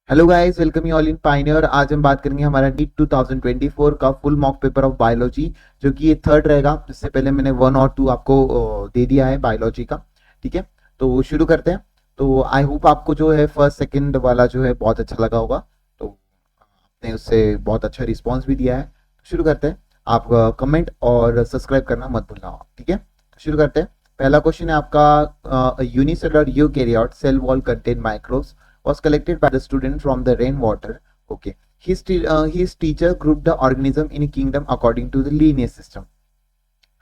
Hello guys, welcome you all in pioneer. आज हम बात करेंगे हमारा नीट 2024 का full mock paper of biology, जो कि ये थर्ड रहेगा। इससे पहले मैंने 1 और 2 आपको दे दिया है बायोलॉजी का। ठीक है, तो शुरू करते हैं। तो आई होप आपको जो है फर्स्ट सेकंड वाला जो है बहुत अच्छा लगा होगा। तो आपने उससे बहुत अच्छा रिस्पॉन्स भी दिया है। तो शुरू करते हैं। आप कमेंट और सब्सक्राइब करना मत भूलना। ठीक है, तो शुरू करते हैं। पहला क्वेश्चन है आपका, unicellular eukaryote cell wall contain microbes was collected by the student from the rainwater. Okay. His teacher grouped the organism in a kingdom according to the lineage system.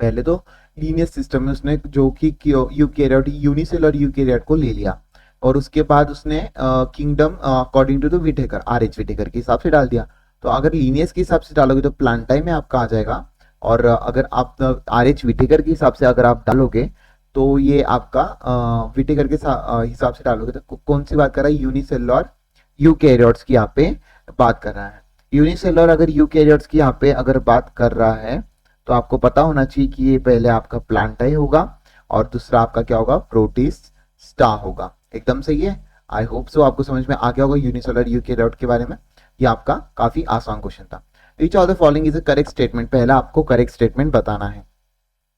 पहले तो लीनियर सिस्टम में उसने जो कि eukaryote unicellular eukaryote को ले लिया, और उसके बाद उसने kingdom according to the Whittaker R H Whittaker के हिसाब से डाल दिया। तो अगर लीनियस के हिसाब से डालोगे तो प्लांटाई में आपका आ जाएगा, और अगर आप आर एच विटेकर के हिसाब से अगर आप डालोगे तो ये आपका विटेकर के हिसाब से डालोगे तो कौन सी बात कर रहा है? यूनिसेलुलर यूकैरियोट्स की यहाँ पे बात कर रहा है। यूनिसेलुलर अगर यूकैरियोट्स की यहाँ पे अगर बात कर रहा है तो आपको पता होना चाहिए कि ये पहले आपका प्लांटाई होगा और दूसरा आपका क्या होगा? प्रोटिस्टा होगा। एकदम सही है। आई होप सो आपको समझ में आ गया होगा यूनिसेलुलर यूकैरियोट के बारे में। ये आपका काफी आसान क्वेश्चन था। विच of the following is a correct statement? पहला आपको करेक्ट स्टेटमेंट बताना है।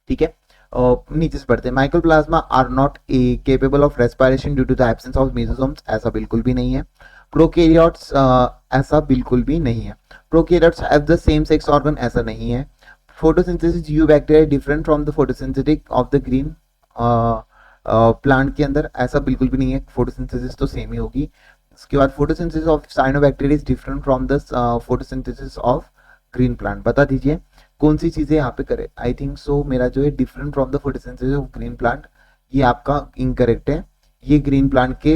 ठीक है, नीचे से पढ़ते हैं। Mycoplasma are not a capable of respiration due to the absence of mesosomes. ऐसा बिल्कुल भी नहीं है। प्रोकैरियोट्स ऐसा बिल्कुल भी नहीं है। Prokaryotes have the same sex organ. ऐसा नहीं है। Photosynthesis you bacteria different from the photosynthetic of the green plant के अंदर। ऐसा बिल्कुल भी नहीं है। फोटोसिंथेसिस तो सेम ही होगी। उसके बाद photosynthesis of cyanobacteria is different from the photosynthesis of green plant. बता दीजिए कौन सी चीजें यहाँ पे करे? आई थिंक सो मेरा जो है different from the photosynthesis of green plant, ये आपका इनकरेक्ट है। ये ग्रीन प्लांट के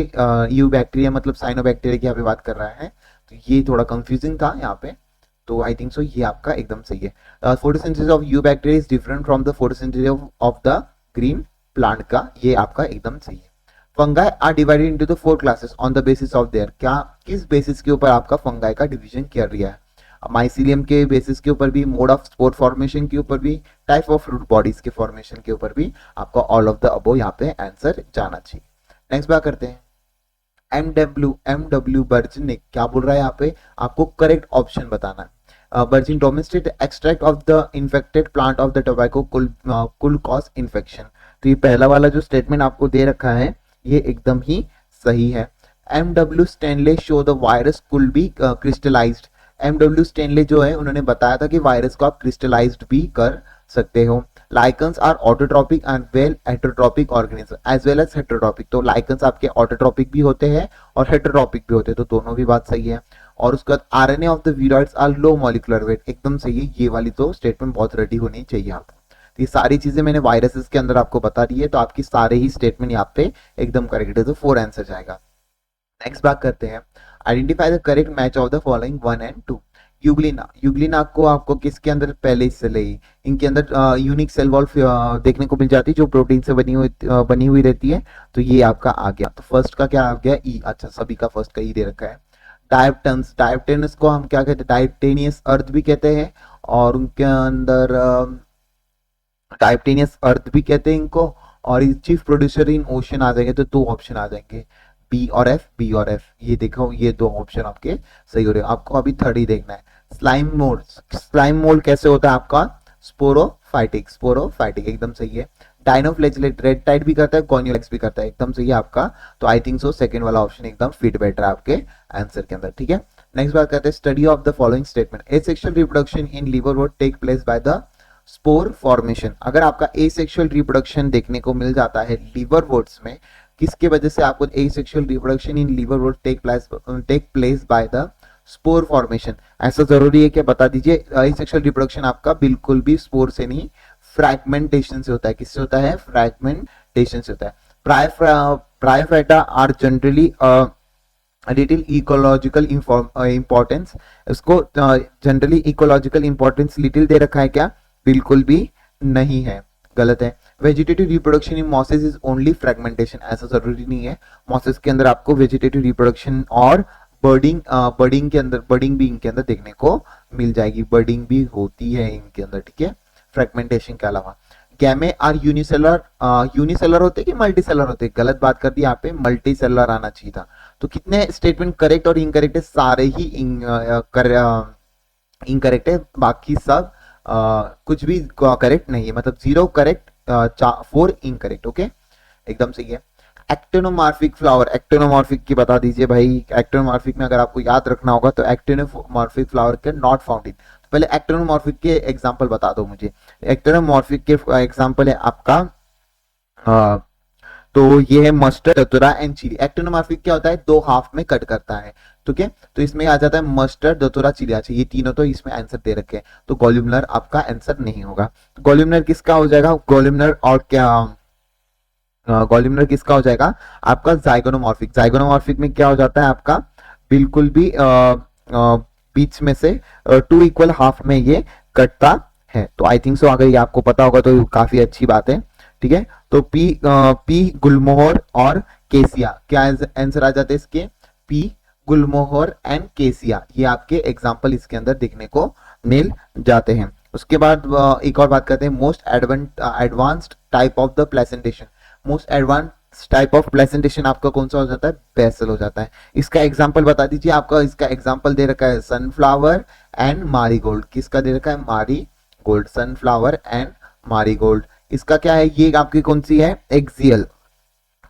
यू बैक्टीरिया मतलब साइनोबैक्टीरिया की यहाँ पे बात कर रहा है, तो ये थोड़ा कंफ्यूजिंग था यहाँ पे। तो आई थिंक सो ये आपका एकदम सही है। Photosynthesis of eubacteria is different from the photosynthesis of the green plant का, ये आपका एकदम सही है। Fungi are divided into the 4 classes on the basis of their. क्या किस बेसिस के ऊपर आपका फंगाई का डिवीजन किया गया है? माइसीलियम के बेसिस के ऊपर भी, मोड ऑफ स्पोर फॉर्मेशन के ऊपर भी, टाइप ऑफ रूट बॉडीज के फॉर्मेशन के ऊपर भी आपको ऑल ऑफ द अबो यहाँ पे आंसर जाना चाहिए। नेक्स्ट बात करते हैं। एम डब्ल्यू बर्जिन ने क्या बोल रहा है यहाँ पे? आपको करेक्ट ऑप्शन बताना है। Virgin domestic extract of the infected plant of the tobacco could cause infection. तो ये पहला वाला जो स्टेटमेंट आपको दे रखा है ये एकदम ही सही है। M Stanley show the virus could be crystallised. Stanley जो है उन्होंने बताया था कि वायरस को आप क्रिस्टलाइज्ड भी कर सकते हो। Lichens are autotrophic and well heterotrophic organism as well as heterotrophic. तो लाइकन्स आपके ऑटोट्रॉपिक भी होते हैं और हेटरोट्रॉपिक भी होते हैं, तो दोनों भी बात सही है। और उसके बाद RNA of the viroids are low molecular weight. एकदम सही है। ये वाली तो स्टेटमेंट बहुत रेडी होनी चाहिए आपको। तो ये सारी चीजें मैंने वायरसेस के अंदर आपको बता दी है, तो आपकी सारे ही स्टेटमेंट यहाँ पे एकदम करेक्ट है, तो 4 आंसर जाएगा। नेक्स्ट बात करते हैं। Identify the correct match of the following 1 and 2। Euglena को आपको किसके अंदर पहले से ले? इनके अंदर यूनिक सेल वॉल देखने को मिल जाती है जो प्रोटीन से बनी हुई रहती है। तो ये आपका आ गया। तो फर्स्ट का क्या आ गया? ई। अच्छा, सभी का फर्स्ट का ई दे रखा है। डायप्टेनस को हम क्या कहते हैं? टाइटेनियस अर्थ भी कहते हैं, और उनके अंदर टाइटेनियस अर्थ भी कहते हैं इनको। और चीफ प्रोड्यूसर इन ओशन आ जाएंगे तो 2 ऑप्शन आ जाएंगे, बी और एफ, बी और एफ। ये देखो, ये 2 ऑप्शन आपके सही हो रहे हैं। आपको अभी थर्ड ही देखना है। स्लाइम मोल्ड कैसे होता है आपका? स्पोरोफाइटिक एकदम सही है। डाइनोफ्लैजेलेट रेड टाइड भी करता है, कॉर्नियोलेक्स भी करता है, एकदम सही है आपका। तो आई थिंक सो सेकंड वाला ऑप्शन एकदम फिट बैठ रहा है आपके आंसर के अंदर। ठीक है, नेक्स्ट बात करते हैं। Study of the following statement. Asexual reproduction in liverwort take place by the spore formation. अगर आपका एसेक्सुअल रिप्रोडक्शन देखने को मिल जाता है लिवरवुड्स में, किसके वजह से आपको asexual reproduction in liverwort take place by the spore formation? ऐसा जरूरी है कि बता दीजिए। एसेक्सुअल रिप्रोडक्शन आपका बिल्कुल भी स्पोर से नहीं, फ्रैगमेंटेशन से होता है। किससे होता है? फ्रैगमेंटेशन से होता है। Bryophyta are generally little ecological importance. इसको जनरली इकोलॉजिकल इंपॉर्टेंस लिटिल दे रखा है क्या? बिल्कुल भी नहीं है, गलत है। Vegetative reproduction in mosses is only fragmentation. ऐसा जरूरी नहीं है। मॉसेस के अंदर आपको वेजिटेटिव रिप्रोडक्शन और बर्डिंग के अंदर, बर्डिंग भी इनके अंदर देखने को मिल जाएगी। बर्डिंग भी होती है इनके अंदर। ठीक है, फ्रैगमेंटेशन के अलावा। गैमे आर यूनिसेलर होते कि मल्टी सेलर होते? गलत बात कर दी यहाँ पे, मल्टी सेलर आना चाहिए था। तो कितने स्टेटमेंट करेक्ट और इनकरेक्ट है? सारे ही इनकरेक्ट है, बाकी सब कुछ भी करेक्ट नहीं है, मतलब 0 करेक्ट, 4 इनकरेक्ट। ओके, एकदम सही है। एक्टिनोमॉर्फिक फ्लावर, एक्टिनोमॉर्फिक की बता दीजिए भाई। एक्टिनोमॉर्फिक में अगर आपको याद रखना होगा तो एक्टिनोमॉर्फिक फ्लावर के नॉट फाउंड इन, तो पहले एक्टिनोमॉर्फिक के एग्जांपल बता दो मुझे। एक्टिनोमॉर्फिक के एग्जांपल है आपका तो ये है mustard, datura and chilli. Actinomorphic क्या होता है? 2 हाफ में कट करता है, ठीक है। तो इसमें आ जाता है मस्टर्ड, दतुरा, चिली। अच्छा, ये तीनों तो इसमें आंसर दे रखे हैं, तो कॉलमनर आपका आंसर नहीं होगा। कॉलमनर किसका हो जाएगा? कॉलमनर और क्या, कॉलमनर किसका हो जाएगा? आपका जाइगोनोमॉर्फिक। जाइगोनोमॉर्फिक में क्या हो जाता है आपका? बिल्कुल भी बीच में से 2 इक्वल हाफ में ये कटता है। तो आई थिंक सो अगर ये आपको पता होगा तो काफी अच्छी बात है, ठीक है। तो पी गुलमोहर और केसिया, क्या आंसर आ जाते हैं इसके? पी गुलमोहर एंड केसिया, ये आपके एग्जाम्पल इसके अंदर देखने को मिल जाते हैं। उसके बाद एक और बात करते हैं, most advanced type of the presentation. Most advance type of presentation आपका कौन सा हो जाता है? बेसल हो जाता है। इसका एग्जांपल बता दीजिए। आपका इसका एग्जांपल दे रखा है सनफ्लावर एंड मारीगोल्ड। किसका दे रखा है? Marigold, sunflower and marigold. इसका क्या है? ये आपकी कौन सी है? एक्सियल।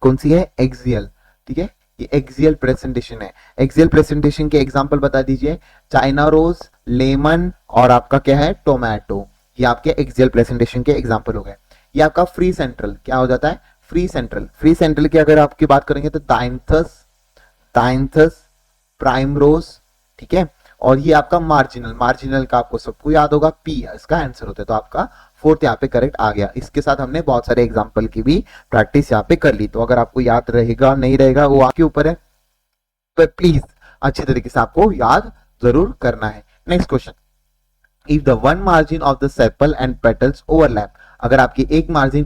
कौन सी है? एक्सियल, ठीक है। ये एक्सियल प्रेजेंटेशन है। एक्सियल प्रेजेंटेशन के एग्जांपल बता दीजिए। चाइना रोज, लेमन और आपका क्या है? टोमेटो। ये आपके एक्सियल प्रेजेंटेशन के एग्जांपल हो गए। ये आपका फ्री सेंट्रल क्या हो जाता है? Free central. फ्री सेंट्रल की अगर आपकी बात करेंगे तो डायंथस, डायंथस, प्राइमरोज, ठीक है। और ये आपका मार्जिनल, मार्जिनल का आपको सबको याद होगा, पी इसका आंसर होता है। तो आपका 4th यहाँ पे करेक्ट आ गया। इसके साथ हमने बहुत सारे एग्जांपल की भी प्रैक्टिस यहाँ पे कर ली। तो अगर आपको याद रहेगा नहीं रहेगा वो आपके ऊपर है, तो प्लीज अच्छी तरीके से आपको याद जरूर करना है। Next question, if the one margin of the sepal and petals overlap, अगर आपकी एक मार्जिन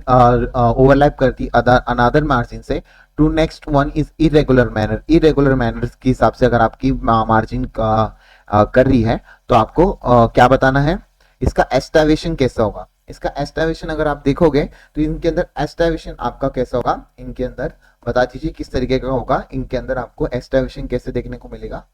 ओवरलैप करती अनदर मार्जिन से, to next one is irregular manner. Irregular manner के हिसाब से अगर आपकी मार्जिन कर रही है तो आपको क्या बताना है? इसका एस्टावेशन कैसा होगा? इसका एस्टावेशन अगर आप देखोगे तो इनके अंदर एस्टावेशन आपका कैसा होगा? इनके अंदर बता दीजिए किस तरीके का होगा। इनके अंदर आपको एस्टावेशन कैसे देखने को मिलेगा?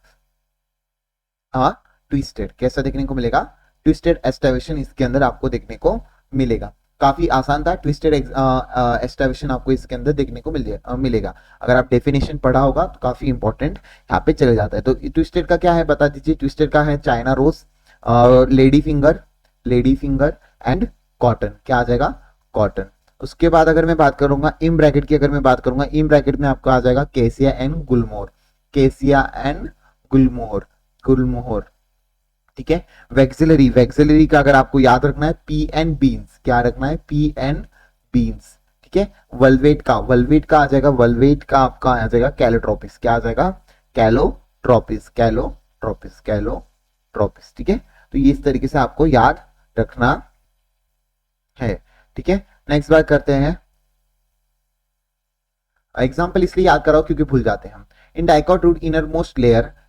हाँ, ट्विस्टेड। कैसा देखने को मिलेगा? ट्विस्टेड एस्टावेशन इसके अंदर आपको देखने को मिलेगा। काफी आसान था। ट्विस्टेड एस्टावेशन आपको इसके अंदर देखने को मिलेगा। अगर आप डेफिनेशन पढ़ा होगा तो काफी इंपॉर्टेंट यहाँ पे चले जाता है। तो ट्विस्टेड का क्या है बता दीजिए। ट्विस्टेड का है China rose, lady finger, lady finger and cotton. क्या आ जाएगा? कॉटन। उसके बाद अगर मैं बात करूंगा इन ब्रैकेट की, अगर मैं बात करूंगा इन ब्रैकेट में आपको आ जाएगा केसिया एंड गुलमोहर, केसिया एंड गुलमोहर, गुलमोहर, ठीक है। वैक्सिलरी, वैक्सिलरी का अगर आपको याद रखना है पी एंड बीन्स। क्या रखना है? पी एंड बीन्स, ठीक है। वल्वेट का, वल्वेट का आ जाएगा, वल्वेट का आपका आ जाएगा कैलोट्रोपिस। क्या आ जाएगा? कैलोट्रोपिस, कैलोट्रोपिस, कैलोट्रोपिस, ठीक है। तो ये इस तरीके से आपको याद रखना है, ठीक है। नेक्स्ट बात करते हैं। एग्जाम्पल इसलिए याद कराओ क्योंकि भूल जाते हैं हम। In dicot root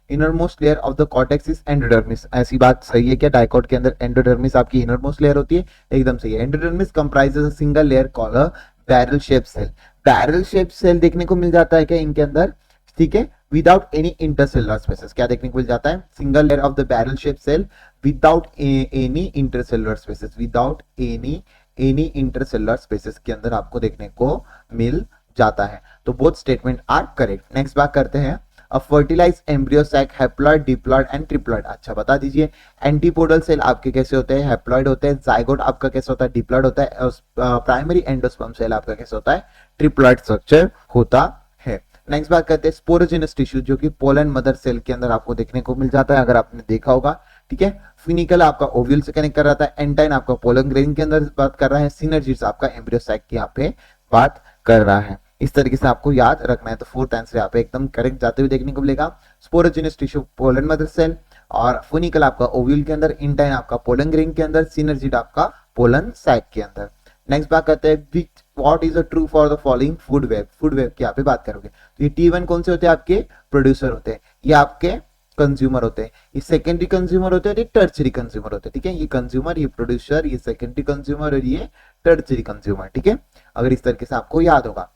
innermost layer of the cortex is endodermis. ऐसी बात सही है क्या? डाइकॉट के अंदर एंडोडर्मिस आपकी इनरमोस्ट लेयर होती है, एकदम सही है। Endodermis comprises a single layer called a barrel shape cell. Barrel shape cell देखने को मिल जाता है क्या इनके अंदर? ठीक है, विदाउट एनी इंटरसेलुलर स्पेसेस। क्या देखने को मिल जाता है? Single layer of the barrel shape cell without any intercellular spaces, without any intercellular spaces के अंदर आपको देखने को मिल जाता है। तो both statement are correct. Next बात करते हैं, a fertilized embryo sac haploid, diploid and triploid. अच्छा बता दीजिए एंटीपोडल सेल आपके कैसे होते हैं? हैप्लॉइड होते हैं। जाइगोट आपका कैसे होता है? डिप्लॉइड होता है। प्राइमरी एंडोस्पर्म सेल आपका कैसे होता है? ट्रिप्लॉइड स्ट्रक्चर होता है। नेक्स्ट बात करते हैं स्पोरोजेनस टिश्यू, जो कि पोलन मदर सेल के अंदर आपको देखने को मिल जाता है, अगर आपने देखा होगा, ठीक है। फिनिकल आपका ओव्यूल से कनेक्ट कर रहा था, एंटाइन आपका पोलन ग्रेन के अंदर बात कर रहा है, सिनर्जिस आपका एम्ब्रियो सैक की यहाँ पे बात कर रहा है। इस तरीके से आपको याद रखना है। तो 4th आंसर यहाँ पे एकदम करेक्ट जाते हुए देखने को मिलेगा। Sporogenous tissue pollen mother cell, और फुनिकल आपका ओव्यूल के अंदर, इंटाइन आपका पोलन ग्रेन के अंदर, सिनर्जिड आपका पोलन सैक के अंदर। नेक्स्ट बात करते हैं what is true for the following food web. Food web की यहाँ पे बात करोगे तो ये T1 कौन से होते हैं? आपके प्रोड्यूसर होते हैं, ये आपके कंज्यूमर होते हैं, ये सेकेंडरी कंज्यूमर होते हैं, ये टर्चरी कंज्यूमर होते हैं, ठीक है। ये कंज्यूमर, ये प्रोड्यूसर, ये सेकेंडरी कंज्यूमर और ये टर्चरी कंज्यूमर, ठीक है। अगर इस तरीके से आपको याद होगा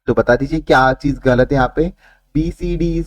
तो बता दीजिए क्या चीज गलत है यहाँ पे। बी सी डी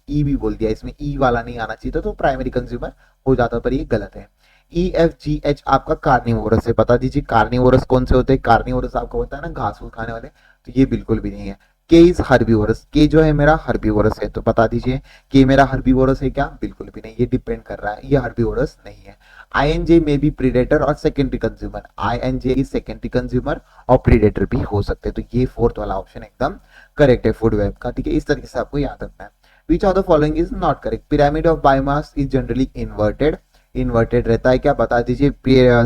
ई भी बोल दिया, इसमें ई वाला नहीं आना चाहिए था, तो प्राइमरी कंज्यूमर हो जाता, पर ये गलत है। EFGH आपका कार्निवोरस है, बता दीजिए कार्निवोरस कौन से होते हैं। कार्निवोरस आपको होता है ना घास फूस खाने वाले, तो ये बिल्कुल भी नहीं है। के इज हर्बीवोरस, के जो है मेरा हर्बीवोरस है, तो बता दीजिए कि मेरा हर्बीवोरस है क्या, बिल्कुल भी नहीं, ये डिपेंड कर रहा है, ये हर्बीवोरस नहीं है। INJ में भी प्रीडेटर और सेकेंडरी कंज्यूमर, INJ की सेकेंडरी कंज्यूमर और प्रीडेटर भी हो सकते हैं, तो ये फोर्थ वाला ऑप्शन एकदम करेक्ट है फूड वेब का, ठीक है। इस तरीके से आपको याद रखना है। Which of the following is not correct, pyramid of biomass is generally inverted, inverted रहता है क्या, बता दीजिए।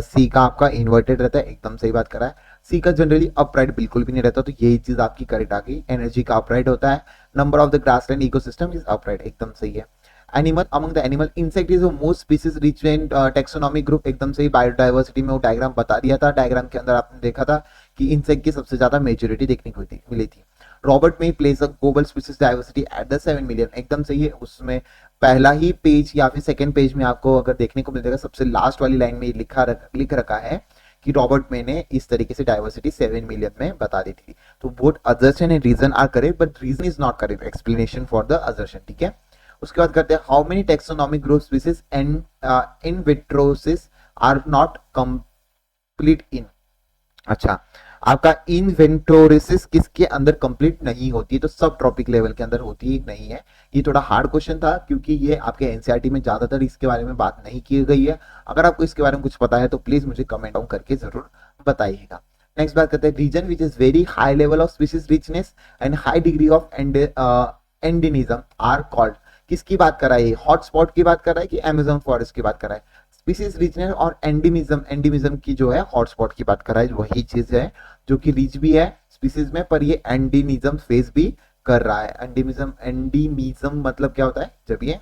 सी का आपका इन्वर्टेड रहता है, एकदम सही बात करा है। सी का जनरली अपराइट बिल्कुल भी नहीं रहता, तो यही चीज आपकी करेक्ट आ गई। एनर्जी का अपराइट होता है। Number of the grassland ecosystem is upright, एकदम सही है। Animal among the animal insect is most species rich in taxonomic group, एकदम सही। बायोडाइवर्सिटी में वो डायग्राम बता दिया था, डायग्राम के अंदर आपने देखा था कि इंसेक्ट की सबसे ज्यादा मेजोरिटी देखने को मिली थी। रॉबर्ट में place a global species diversity at the 7 million, एकदम सही है। उसमें पहला ही पेज या फिर सेकंड पेज में आपको अगर देखने को मिलेगा, सबसे लास्ट वाली लाइन में लिख रखा है कि रॉबर्ट में ने इस तरीके से डाइवर्सिटी 7 मिलियन में बता दी थी। तो both assertion and reason are correct, but reason is not correct, explanation for the assertion, ठीक है। उसके बाद करते हैं how many taxonomic group species and inventories are not complete in, अच्छा आपका इन्वेंटोरिसिस किसके अंदर कंप्लीट नहीं होती है, तो सब ट्रॉपिक लेवल के अंदर होती ही नहीं है। ये थोड़ा हार्ड क्वेश्चन था, क्योंकि ये आपके एनसीईआरटी में ज्यादातर इसके बारे में बात नहीं की गई है। अगर आपको इसके बारे में कुछ पता है तो प्लीज मुझे कमेंट डाउन करके जरूर बताइएगा। नेक्स्ट बात करते हैं, region which is very high level of species richness and high degree of endemism are called, किसकी बात कर रहा है, हॉटस्पॉट की बात कर रहा है कि अमेजन फॉरेस्ट की बात कर रहा है। स्पीसीज रिचनेस और एंडेमिज्म, एंडेमिज्म की जो है हॉटस्पॉट की बात कर रहा है, वही चीज है जो कि रिच भी है स्पीसीज में, पर ये एंडेमिज्म फेस भी कर रहा है। एंडेमिज्म, एंडेमिज्म मतलब क्या होता है, जब ये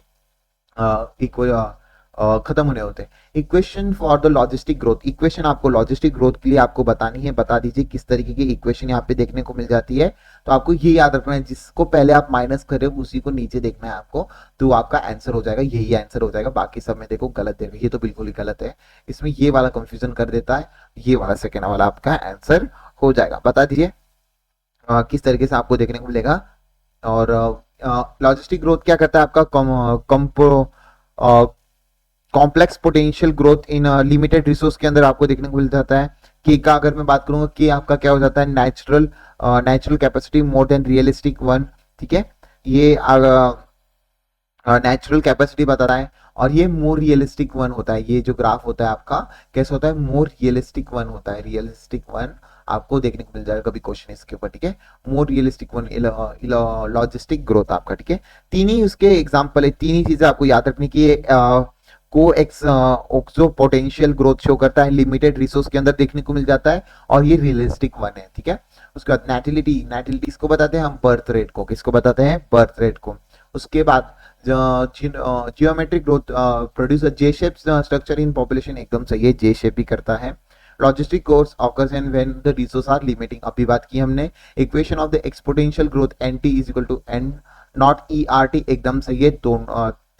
खत्म होने होते हैं। Equation for the logistic growth, equation आपको लॉजिस्टिक ग्रोथ के लिए आपको बतानी है, बता दीजिए किस तरीके की इक्वेशन यहाँ पे देखने को मिल जाती है। तो आपको ये याद रखना है, जिसको पहले आप माइनस कर रहे हो उसी को नीचे देखना है आपको, तो आपका आंसर हो जाएगा, यही आंसर हो जाएगा। बाकी सब में देखो गलत देगा, ये तो बिल्कुल ही गलत है, इसमें ये वाला कंफ्यूजन कर देता है, ये वाला सेकेंड वाला आपका आंसर हो जाएगा। बता दीजिए किस तरीके से आपको देखने को मिलेगा। और लॉजिस्टिक ग्रोथ क्या करता है आपका, complex potential growth in limited resource के अंदर आपको देखने को मिल जाता है। के का अगर मैं बात करूंगा, के आपका क्या हो जाता है, natural capacity more than realistic one, ठीक है। ये नेचुरल कैपेसिटी बता रहा है, और ये मोर रियलिस्टिक वन होता है। ये जो ग्राफ होता है आपका कैसा होता है, मोर रियलिस्टिक वन होता है, रियलिस्टिक वन आपको देखने को मिल जाएगा कभी क्वेश्चन इसके ऊपर, ठीक है। More realistic one logistic growth आपका, ठीक है। तीन ही उसके एग्जांपल है, तीन ही चीजें आपको याद रखनी की, ऑक्सो पोटेंशियल ग्रोथ शो करता है, लिमिटेड रिसोर्स के अंदर देखने को मिल जाता है, और ये रियलिस्टिक वन है, ठीक है। उसके बाद नेटिलिटी, नेटिलिटी इसको बताते हैं हम बर्थ रेट को, किसको बताते हैं, बर्थ रेट को। उसके बाद geometric growth produce J shape structure in population, एकदम सही है, जे शेप भी करता है। Logistic growth occurs when the resource are limiting, अभी बात की हमने। Equation of the exponential growth NT is equal to N naught ERT, एकदम सही है,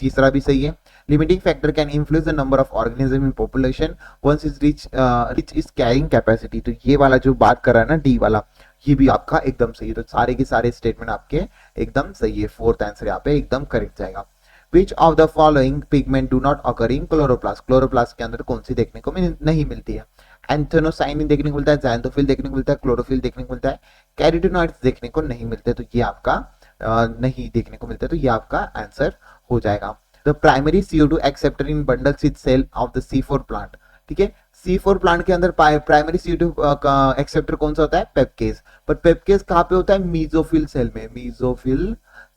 तीसरा भी सही है। Limiting factor can influence the number of organism in population once is reach is carrying capacity, तो ये वाला जो बात कर रहा है ना डी वाला, ये भी आपका एकदम सही है। तो सारे के सारे स्टेटमेंट आपके एकदम सही है, फोर्थ आंसर यहाँ पे एकदम करेक्ट जाएगा। Which of the following pigment do not occur in chloroplast, chloroplast के अंदर कौन सी देखने को नहीं मिलती है, एंथोसायनिन देखने को मिलता है, ज़ैंथोफिल देखने को मिलता है, क्लोरोफिल देखने को मिलता है, कैरोटीनॉइड्स देखने को नहीं मिलते, तो ये आपका नहीं देखने को मिलता है, तो ये आपका आंसर हो जाएगा। The primary CO2 acceptor in bundle sheath cell of the C4 plant, ठीक है। C4 प्लांट के अंदर प्राइमरी CO2 एक्सेप्टर कौन सा होता है, पेप्केज, पर पेप्केज कहाँ पे होता है, मीजोफिल सेल में, मीजोफिल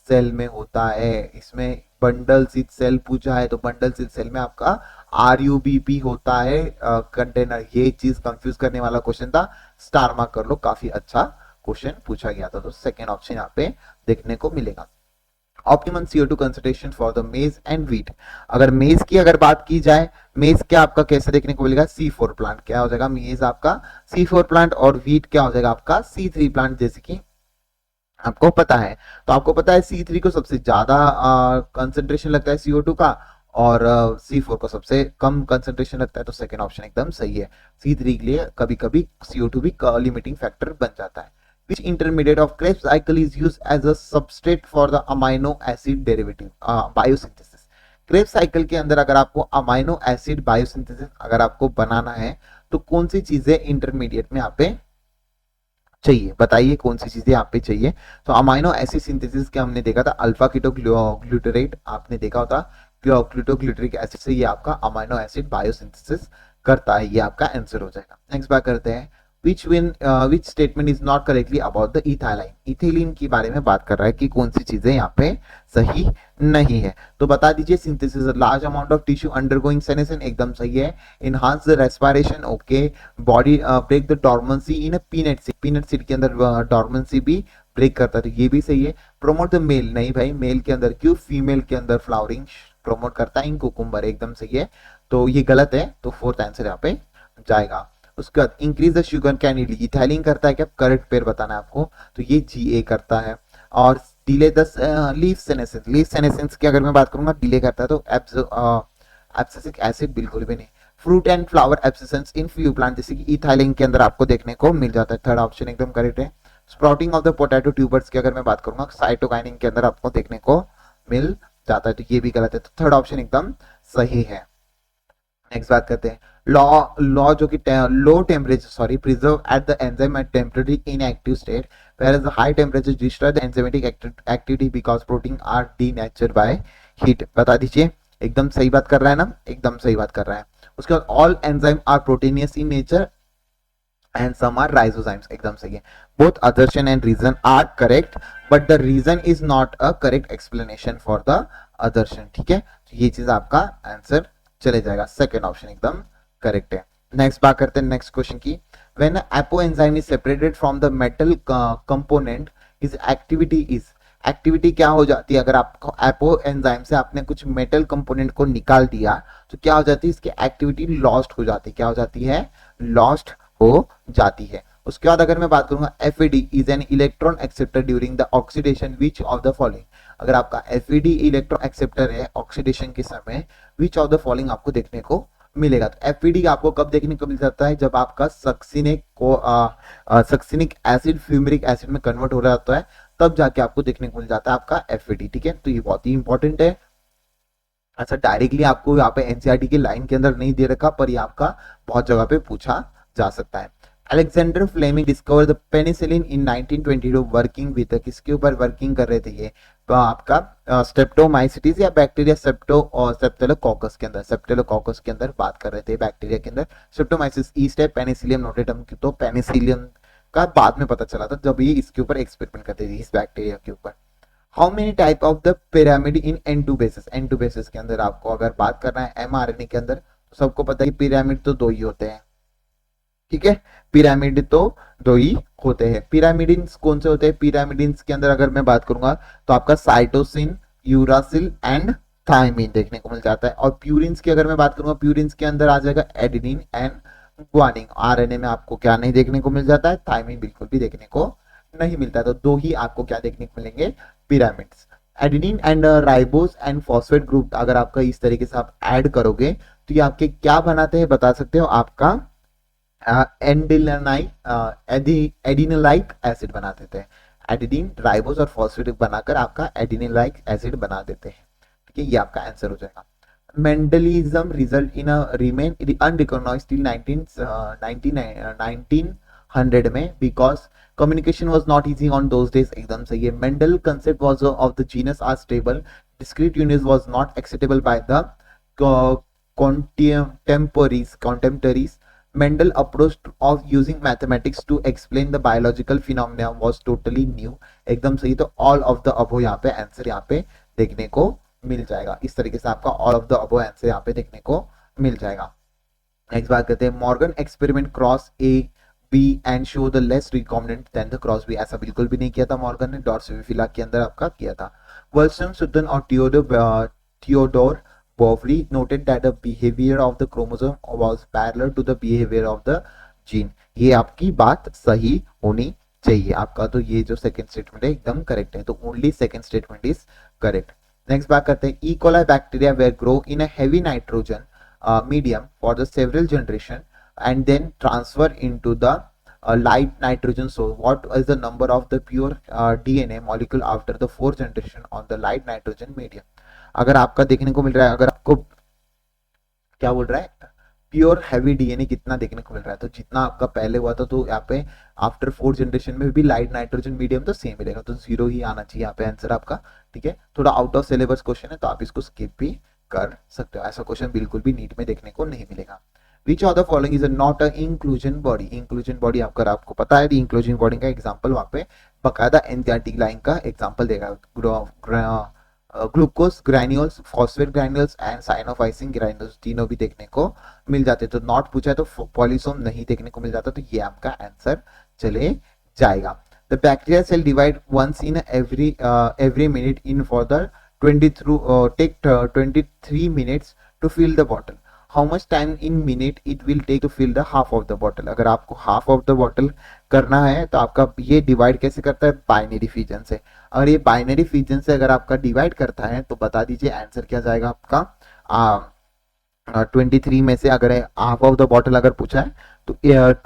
सेल में होता है। इसमें बंडल सीड सेल पूछा है, तो बंडल सीड सेल में आपका RUBP होता है कंटेनर। ये चीज कंफ्यूज करने वाला क्वेश्चन था, स्टार मार्क कर लो, काफी अच्छा क्वेश्चन पूछा गया था, तो सेकेंड ऑप्शन यहाँ पे देखने को मिलेगा। Optimum CO2 concentration for the maize and wheat, अगर मेज की अगर बात की जाए, मेज क्या आपका कैसे देखने को मिलेगा, C4 प्लांट, क्या हो जाएगा मेज आपका C4 प्लांट, और व्हीट क्या हो जाएगा आपका C3 प्लांट, जैसे कि आपको पता है। तो आपको पता है C3 को सबसे ज्यादा कंसंट्रेशन लगता है CO2 का, और C4 को सबसे कम कंसंट्रेशन लगता है, तो सेकेंड ऑप्शन एकदम सही है। C3 के लिए कभी कभी CO2 भी लिमिटिंग फैक्टर बन जाता है, which intermediate of Krebs cycle is used as a substrate for the amino acid derivative biosynthesis? Krebs cycle के अंदर अगर आपको अमाइनो एसिड बायोसिंथेसिस अगर आपको बनाना है तो कौन सी चीजें इंटरमीडिएट में यहाँ पे चाहिए, बताइए कौन सी चीजें यहाँ पे चाहिए। तो अमाइनो एसिड सिंथेसिस के हमने देखा था अल्फा कीटोग्लूटरेट, आपने देखा होता कीटोग्लूटरिक एसिड से ये आपका अमाइनो एसिड बायोसिंथेसिस करता है, ये आपका आंसर हो जाएगा। नेक्स्ट बात करते हैं, which statement is not correctly about the ethylene, ethylene के बारे में बात कर रहा है कि कौन सी चीजें यहाँ पे सही नहीं है। तो बता दीजिए, synthesis large amount of tissue undergoing senescence, एकदम सही है। Enhance the respiration, okay. Body break the dormancy in peanut seed, peanut seed के अंदर डॉर्मेंसी भी ब्रेक करता है, तो ये भी सही है। प्रोमोट द मेल, नहीं भाई मेल के अंदर क्यों, फीमेल के अंदर फ्लावरिंग प्रमोट करता है इन कुकुम्बर, एकदम सही है, तो ये गलत है, तो फोर्थ आंसर यहाँ पे जाएगा। उसके बाद इंक्रीज द शुगर कैंडिडी, इथाइलिन करता है क्या, करेक्ट पेयर बताना है आपको, तो ये जीए करता है। और delay the leaf senescence, leaf senescence की अगर मैं बात करूंगा डिले करता है, तो एब्सिसिक एसिड बिल्कुल भी नहीं। Fruit and flower abscission in few plant, जैसे कि इथाइलिन के अंदर आपको देखने को मिल जाता है, थर्ड ऑप्शन एकदम करेक्ट है। Sprouting of the potato tubers की अगर मैं बात करूंगा साइटोकाइनिन के अंदर आपको देखने को मिल जाता है, तो ये भी गलत है, तो थर्ड ऑप्शन एकदम सही है। नेक्स्ट बात करते हैं, लॉ जो कि low temperature sorry preserve at the enzyme eight temporary inactive state, whereas the high temperature destroy the enzymatic activity because protein are denatured by heat। बता दीजिए, एकदम सही बात कर रहा है ना, एकदम सही बात कर रहा है। उसके बाद all enzyme are proteinaceous in nature and some are lysozymes, एकदम सही है। both assertion and reason are correct but the reason is not a correct explanation for the assertion, ठीक है, तो ये चीज आपका आंसर चले जाएगा, सेकंड ऑप्शन एकदम करेक्ट है। नेक्स्ट बात करते हैं नेक्स्ट क्वेश्चन की, when apo enzyme is separated from the metal component is activity is, activity क्या हो जाती है, अगर आपको एपो एंजाइम से आपने कुछ मेटल कंपोनेंट को निकाल दिया तो क्या हो जाती है, इसकी एक्टिविटी लॉस्ट हो जाती है, क्या हो जाती है, लॉस्ट हो जाती है। उसके बाद अगर मैं बात करूंगा FAD is an electron acceptor during the oxidation which of the following, अगर आपका FAD इलेक्ट्रॉन एक्सेप्टर है ऑक्सीडेशन के समय, विच ऑफ द फॉलोइंग आपको देखने को मिलेगा। तो FAD आपको कब देखने को मिल जाता है, जब आपका सक्सिनिक एसिड फ्यूमरिक एसिड में कन्वर्ट हो जाता है, तब जाके आपको देखने को मिल जाता है आपका FAD, ठीक है, तो ये बहुत ही इंपॉर्टेंट है। अच्छा डायरेक्टली आपको यहाँ पे NCERT की लाइन के अंदर नहीं दे रखा, पर ये आपका बहुत जगह पे पूछा जा सकता है। Alexander Fleming discover the penicillin in 1922, working with, किसके ऊपर वर्किंग कर रहे थे ये, तो आपका स्ट्रेप्टोमाइसिटिस या बैक्टीरिया सेप्टेलोकोकस के अंदर, सेप्टेलोकोकस के अंदर बात कर रहे थे, बैक्टीरिया के अंदर स्ट्रेप्टोमाइसिस ईस्ट है, पेनिसिलियम नोटेटम की, तो पेनिसिलियम का बाद में पता चला था जब ये इसके ऊपर एक्सपेरिमेंट करते थे इस बैक्टीरिया के ऊपर। How many type of the pyramid in N2 basis, N2 basis के अंदर आपको अगर बात करना है mRNA के अंदर, तो सबको पता है कि पिरामिड तो दो ही होते हैं, ठीक है, पिरामिड तो दो ही होते हैं। पिरामिडिन्स कौन से होते हैं, पिरामिडिन्स के अंदर अगर मैं बात करूंगा तो आपका साइटोसिन, यूरासिल एंड थायमिन देखने को मिल जाता है। और प्यूरिन्स की अगर मैं बात करूंगा, प्यूरिन्स के अंदर आ जाएगा एडेनिन एंड ग्वानिन। आरएनए में आपको क्या नहीं देखने को मिल जाता है, थायमिन बिल्कुल भी देखने को नहीं मिलता है, तो दो ही आपको क्या देखने को मिलेंगे, pyramids. Adenine and ribose and phosphate group अगर आपका इस तरीके से आप ऐड करोगे तो ये आपके क्या बनाते हैं बता सकते हो, आपका एडिनिलाइक एसिड बना देते हैं, एडिनिन राइबोस और फॉस्फेट बनाकर आपका एडिनिलाइक एसिड बना देते हैं, ठीक है, ये आपका आंसर हो जाएगा। Mendelism result in remain unrecognised till 1900 में because communication was not easy on those days, एकदम सही है। Mendel concept was of the genus are stable, discrete units was not acceptable by the contemporaries. Mendel approach of using mathematics to explain the biological phenomena was totally new, एकदम सही, तो all of the above यहाँ पे answer यहाँ पे देखने को मिल जाएगा। इस तरीके से आपका all of the above answer यहाँ पे देखने को मिल जाएगा। नेक्स्ट बात करते हैं, Morgan experiment cross A B and show the less recombinant than the cross B, ऐसा बिल्कुल भी नहीं किया था मॉर्गन ने, ड्रोसोफिला के अंदर आपका किया था। वर्ल्स्टन, सुटन और Theodore Boveri noted that the behavior of the chromosome was parallel to the behavior of the gene, ये आपकी बात सही होनी चाहिए आपका, तो ये जो सेकंड स्टेटमेंट है एकदम करेक्ट है, तो only second statement is correct. Next बात करते हैं, E coli bacteria were grow in a heavy nitrogen medium for the several generation and then transfer into the light nitrogen source, what is the number of the pure DNA molecule after the fourth generation on the light nitrogen medium? अगर आपका देखने को मिल रहा है, अगर आपको क्या बोल रहा है, प्योर हैवी डीएनए कितना देखने को मिल रहा है, तो जितना आपका पहले हुआ था, तो यहाँ पे आफ्टर फोर्थ जनरेशन में भी लाइट नाइट्रोजन मीडियम तो सेम मिलेगा, तो 0 ही आना चाहिए यहाँ पे आंसर आपका। ठीक है, थोड़ा आउट ऑफ सिलेबस क्वेश्चन है, तो आप इसको स्किप भी कर सकते हो, ऐसा क्वेश्चन बिल्कुल भी नीट में देखने को नहीं मिलेगा। विच of the following is not a inclusion body? Inclusion body आपको पता है, इंक्लूजन बॉडी का एग्जाम्पल वहां पे बकायदा एनसीईआरटी लाइन का एग्जाम्पल देगा, glucose granules, phosphate granules and cyanophycin granules, तीनों भी देखने को मिल जाते। तो नॉट पूछा है तो पॉलीसोम नहीं देखने को मिल जाता, तो ये आपका आंसर चले जाएगा। The bacteria cell divide once in every minute in for the 23 minutes to fill the bottle. How much time in minute it will take to fill the half of the bottle? अगर आपको half of the bottle करना है तो आपका ये divide कैसे करता है, बाइनरी फिजन से। अगर ये बाइनरी फिजन से अगर आपका डिवाइड करता है तो बता दीजिए आंसर क्या जाएगा आपका। 23 में से अगर हाफ ऑफ द बॉटल अगर पूछा है तो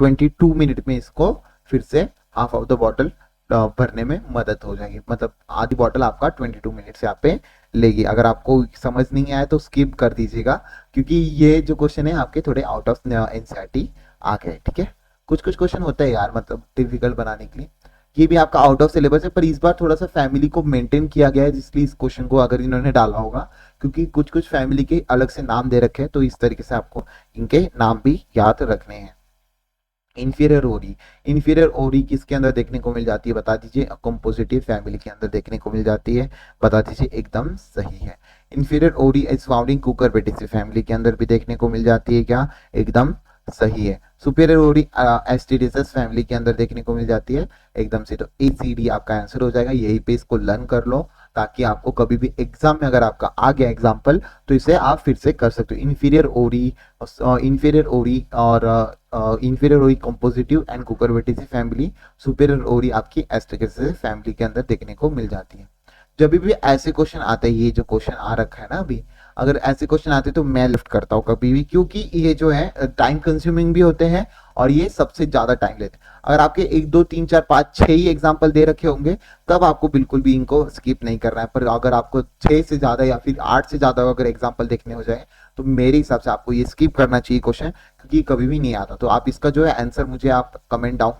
22 मिनट में इसको फिर से हाफ ऑफ द बॉटल भरने में मदद हो जाएगी, मतलब आधी बॉटल आपका 22 मिनट से आप पे लेगी। अगर आपको समझ नहीं आया तो स्किप कर दीजिएगा, क्योंकि ये जो क्वेश्चन है आपके थोड़े आउट ऑफ एनसीईआरटी आ गए। ठीक है, कुछ क्वेश्चन होता है यार, मतलब डिफिकल्ट बनाने के लिए, ये भी आपका आउट ऑफ सिलेबस है, पर इस बार थोड़ा सा फैमिली को मेंटेन किया गया है, इसलिए इस क्वेश्चन को अगर इन्होंने डाला होगा, क्योंकि कुछ फैमिली के अलग से नाम दे रखे हैं, तो इस तरीके से आपको इनके नाम भी याद रखने हैं। इंफीरियर ओरी, इंफीरियर ओरी किसके अंदर देखने को मिल जाती है, बता दीजिए। कंपोजिटिव फैमिली के अंदर देखने को मिल जाती है, बता दीजिए। एकदम सही है, इंफीरियर ओरी is found in Cucurbitaceae family के अंदर भी देखने को मिल जाती है, क्या एकदम सही है। सुपीरियर ओरी एस्टिडियस फैमिली के अंदर देखने को मिल जाती है, एकदम से। तो ACD आपका आंसर हो जाएगा, यही पे इसको लर्न कर लो, ताकि आपको कभी भी एग्जाम में अगर आपका आ गया एग्जाम्पल तो इसे आप फिर से कर सकते हो। इंफीरियर ओरी और इंफीरियर ओरी कंपोजिटिव एंड कुकुरबिटेसी फैमिली, सुपीरियर ओरी आपकी एस्टिडियस फैमिली के अंदर देखने को मिल जाती है। जब भी ऐसे क्वेश्चन आते हैं, ये जो क्वेश्चन आ रखा है ना अभी, अगर ऐसे क्वेश्चन आते तो मैं लिफ्ट करता हूँ कभी भी, क्योंकि ये जो है टाइम कंज्यूमिंग भी होते हैं और ये सबसे ज्यादा टाइम लेते हैं। अगर आपके 1 2 3 4 5 6 ही एग्जांपल दे रखे होंगे तब आपको बिल्कुल भी इनको स्किप नहीं करना है, पर अगर आपको 6 से ज्यादा या फिर 8 से ज्यादा अगर एग्जांपल देखने हो जाए तो मेरे हिसाब से आपको ये स्किप करना चाहिए क्वेश्चन, क्योंकि कभी भी नहीं आता। तो आप इसका जो है आंसर मुझे आप कमेंट डाउन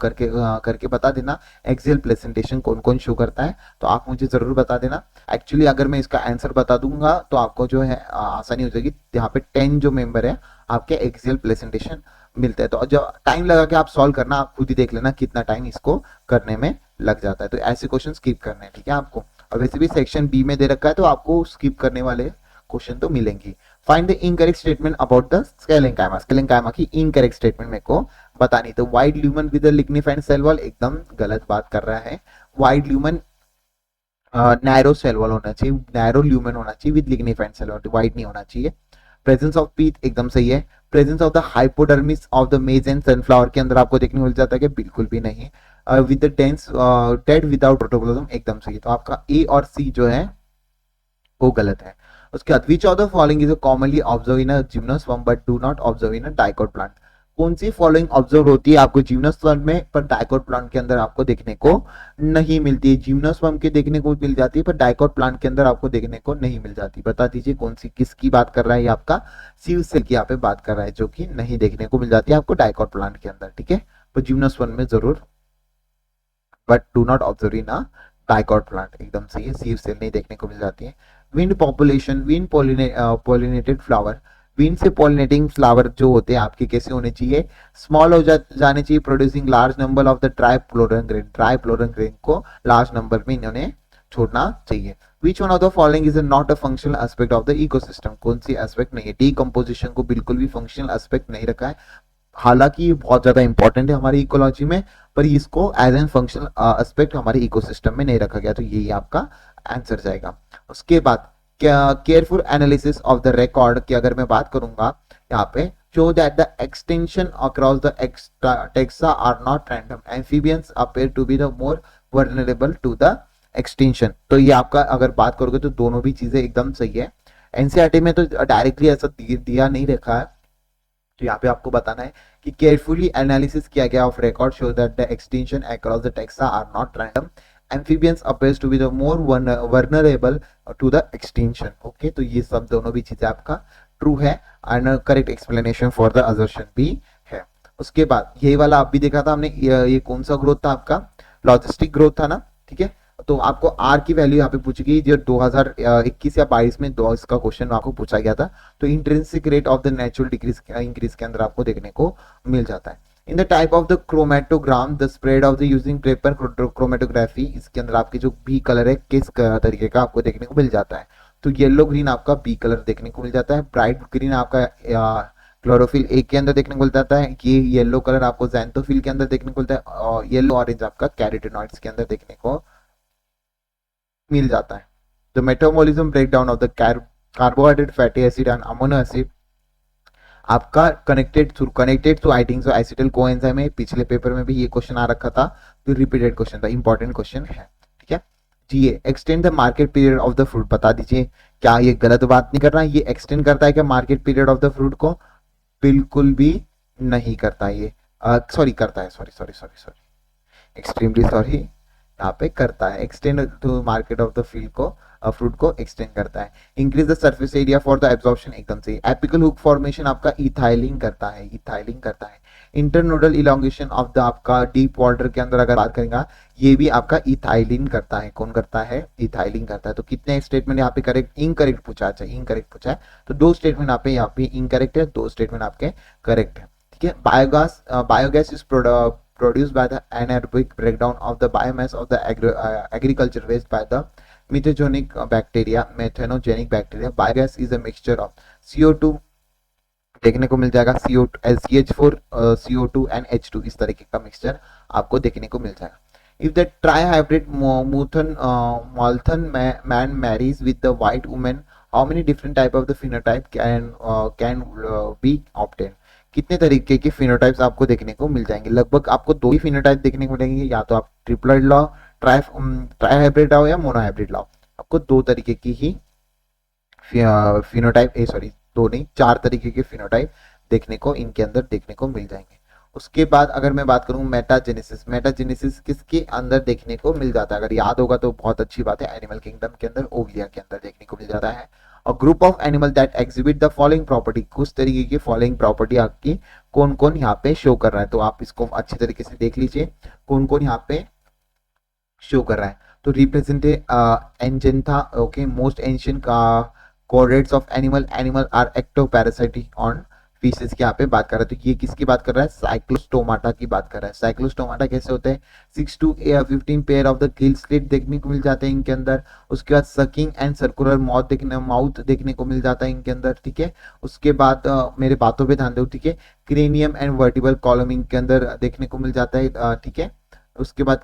करके बता देना। एक्सेल प्रेजेंटेशन कौन कौन शो करता है तो आप मुझे जरूर बता देना। एक्चुअली अगर मैं इसका आंसर बता दूंगा तो आपको जो है आसानी हो जाएगी। यहाँ पे 10 जो मेंबर है आपके एक्सेल प्रेजेंटेशन मिलते हैं, तो जब टाइम लगा के आप सॉल्व करना, आप खुद ही देख लेना कितना टाइम इसको करने में लग जाता है। तो ऐसे क्वेश्चन स्किप करने हैं, ठीक है आपको। और वैसे भी सेक्शन बी में दे रखा है तो आपको स्किप करने वाले क्वेश्चन तो मिलेंगे। Find the incorrect statement about the sclerenchyma, sclerenchyma की इनकरेक्ट स्टेटमेंट मेरे को बतानी। तो wide lumen with lignified cell wall, एकदम गलत बात कर रहा है। Wide lumen narrow cell wall होना चाहिए, नैरो ल्यूमन होना चाहिए with lignified cell wall, wide नहीं होना चाहिए। प्रेजेंस ऑफ पीथ, एकदम सही है। Presence of the hypodermis of the maize and sunflower के अंदर आपको देखने को मिल जाता है कि बिल्कुल भी नहीं। With the dense dead without protoplasm, एकदम सही है। तो आपका ए और सी जो है वो गलत है। उसके बाद विच of the following is commonly observe in a gymnosperm but do not observe in a dicot plant, कौन सी फॉलोइंग ऑब्जर्व होती है आपको जिम्नोस्पर्म में पर डाइकोट प्लांट के अंदर आपको देखने को नहीं मिलती है। जिम्नोस्पर्म के देखने को मिल जाती है पर डाइकोट प्लांट के अंदर आपको देखने को नहीं मिल जाती। बता दीजिए कौन सी, किसकी बात कर रहा है, आपका सीव सेल की यहाँ पे बात कर रहा है, जो कि नहीं देखने को मिल जाती है आपको डाइकोट प्लांट के अंदर, ठीक है। तो जिम्नोस्पर्म में जरूर, but do not observe in a dicot plant, एकदम सही है। सीव सेल नहीं देखने को मिल जाती है। Wind population, wind pollinated flower, wind से पॉलिनेटिंग फ्लावर जो होते हैं आपके कैसे होने चाहिए, स्मॉल हो जाने चाहिए, producing large number of the trifloran grain, trifloran grain को लार्ज नंबर में इन्होंने छोड़ना चाहिए। Which one of the following is not a functional aspect of the ecosystem, कौन सी एस्पेक्ट नहीं है, डीकम्पोजिशन को बिल्कुल भी फंक्शनल एस्पेक्ट नहीं रखा है, हालांकि ये बहुत ज्यादा इंपॉर्टेंट है हमारी इकोलॉजी में, पर इसको एज एन फंक्शनल एस्पेक्ट हमारे इकोसिस्टम में नहीं रखा गया, तो यही आपका आंसर जाएगा। उसके बाद careful analysis of the record की अगर मैं बात करूंगा यहाँ पे, show that the extension across the taxa are not random, amphibians appear to be the more vulnerable to the extinction। तो ये आपका अगर बात करोगे तो दोनों भी चीजें एकदम सही है। एनसीईआरटी में तो डायरेक्टली ऐसा दिया नहीं रखा है, तो यहाँ पे आपको बताना है कि केयरफुली एनालिसिस किया गया of record show that the extension across the taxa are not random, amphibians appears to be the more vulnerable to the extinction. Okay, तो ये सब दोनों भी चीजें आपका ट्रू है and correct explanation for the assertion भी है। उसके बाद यही वाला आप भी देखा था हमने, ये कौन सा ग्रोथ था आपका, लॉजिस्टिक ग्रोथ था ना, ठीक है। तो आपको आर की वैल्यू यहाँ पे पूछेगी, जो 2021 या 22 में दो इसका क्वेश्चन आपको पूछा गया था। तो intrinsic rate of the natural decrease increase के अंदर आपको देखने को मिल जाता है। In the type of the chromatogram the spread of the using paper chromatography, इसके अंदर आपके जो बी कलर है किस तरीके का आपको देखने को मिल जाता है। तो येलो ग्रीन आपका बी कलर देखने को मिल जाता है, ब्राइट ग्रीन आपका क्लोरोफिल ए के अंदर देखने को मिल जाता है, ये येलो कलर आपको ज़ैंथोफिल के अंदर देखने को मिलता है, और येलो ऑरेंज आपका कैरोटीनॉइड्स के अंदर देखने को मिल जाता है। The metabolism breakdown of the carbohydrate, fatty acid and amino acid आपका connected to I think so acetyl coenzyme है। पिछले पेपर में भी ये क्वेश्चन आ रखा था, तो रिपीटेड क्वेश्चन था, इंपॉर्टेंट क्वेश्चन है, ठीक है। जी, extend the market period of the fruit, बता दीजिए क्या ये गलत बात नहीं कर रहा है, ये एक्सटेंड करता है क्या market period of the fruit को? बिल्कुल भी नहीं करता ये, सॉरी करता है, सॉरी एक्सट्रीमली सॉरी, यहाँ पे करता है, extend to market of the field को, फ्रूट को एक्सटेंड करता है। Increase the surface area for the absorption, एकदम से। एपिकल हुक फॉर्मेशन आपका इथाइलिंग करता है, इंटरनोडल इलोंगेशन ऑफ द आपका डीप वाटर के अंदर अगर बात करेंगे, ये भी आपका इथाइलिन करता है। कौन करता है? इथाइलिन करता है। तो कितने स्टेटमेंट यहाँ पे करेक्ट इनकरेक्ट पूछा है, इनकरेक्ट पूछा है, तो दो स्टेटमेंट यहाँ पे इनकरेक्ट है, दो स्टेटमेंट आपके करेक्ट है, ठीक है। Biogas is produced by the anaerobic breakdown of the biomass of the agriculture waste by the methanogenic bacteria. Biogas is a mixture of CO2 देखने को मिल जाएगा, CH4 CO2 एंड H2, इस तरीके का मिक्सचर आपको देखने को मिल जाएगा। If the trihybrid Malthan man marries with the white woman, how many different type of the phenotype can be obtained? कितने तरीके के फिनोटाइप्स आपको देखने को मिल जाएंगे? लगभग आपको दो ही फिनोटाइप देखने को मिलेंगे, या तो आप ट्रिपलेट लाओ, ट्राई हाइब्रिड लाओ, या मोनो हाइब्रिड लाओ, आपको दो तरीके की ही फिनोटाइप, दो नहीं, चार तरीके के फिनोटाइप देखने को इनके अंदर देखने को मिल जाएंगे। उसके बाद अगर मैं बात करूं मेटाजेनेसिस किसके अंदर देखने को मिल जाता है? अगर याद होगा तो बहुत अच्छी बात है, एनिमल किंगडम के अंदर, ओविया के अंदर देखने को मिल जाता है। और group of animal that exhibit the following property, कुछ तरीके की फॉलोइंग प्रॉपर्टी आपकी कौन कौन यहाँ पे शो कर रहा है, तो आप इसको अच्छी तरीके से देख लीजिए कौन कौन यहाँ पे शो कर रहा है। तो रिप्रेजेंट एंजेंथा, okay, most ancient coordinates of animal are ectoparasitic on fishes की यहाँ पे बात कर रहा है। तो ये किसकी बात कर रहा है? साइक्लोस्टोमाटा की बात कर रहा है। साइक्लोस्टोमाटा कैसे होते हैं? 6 to 15 pair of the Gill slit देखने को मिल जाते हैं इनके अंदर। उसके बाद सकिंग एंड सर्कुलर माउथ देखने को मिल जाता है इनके अंदर, ठीक है। उसके बाद मेरे बातों पे ध्यान दो, ठीक है। क्रेनियम एंड वर्टिबल कॉलम इनके अंदर देखने को मिल जाता है, ठीक है। उसके बाद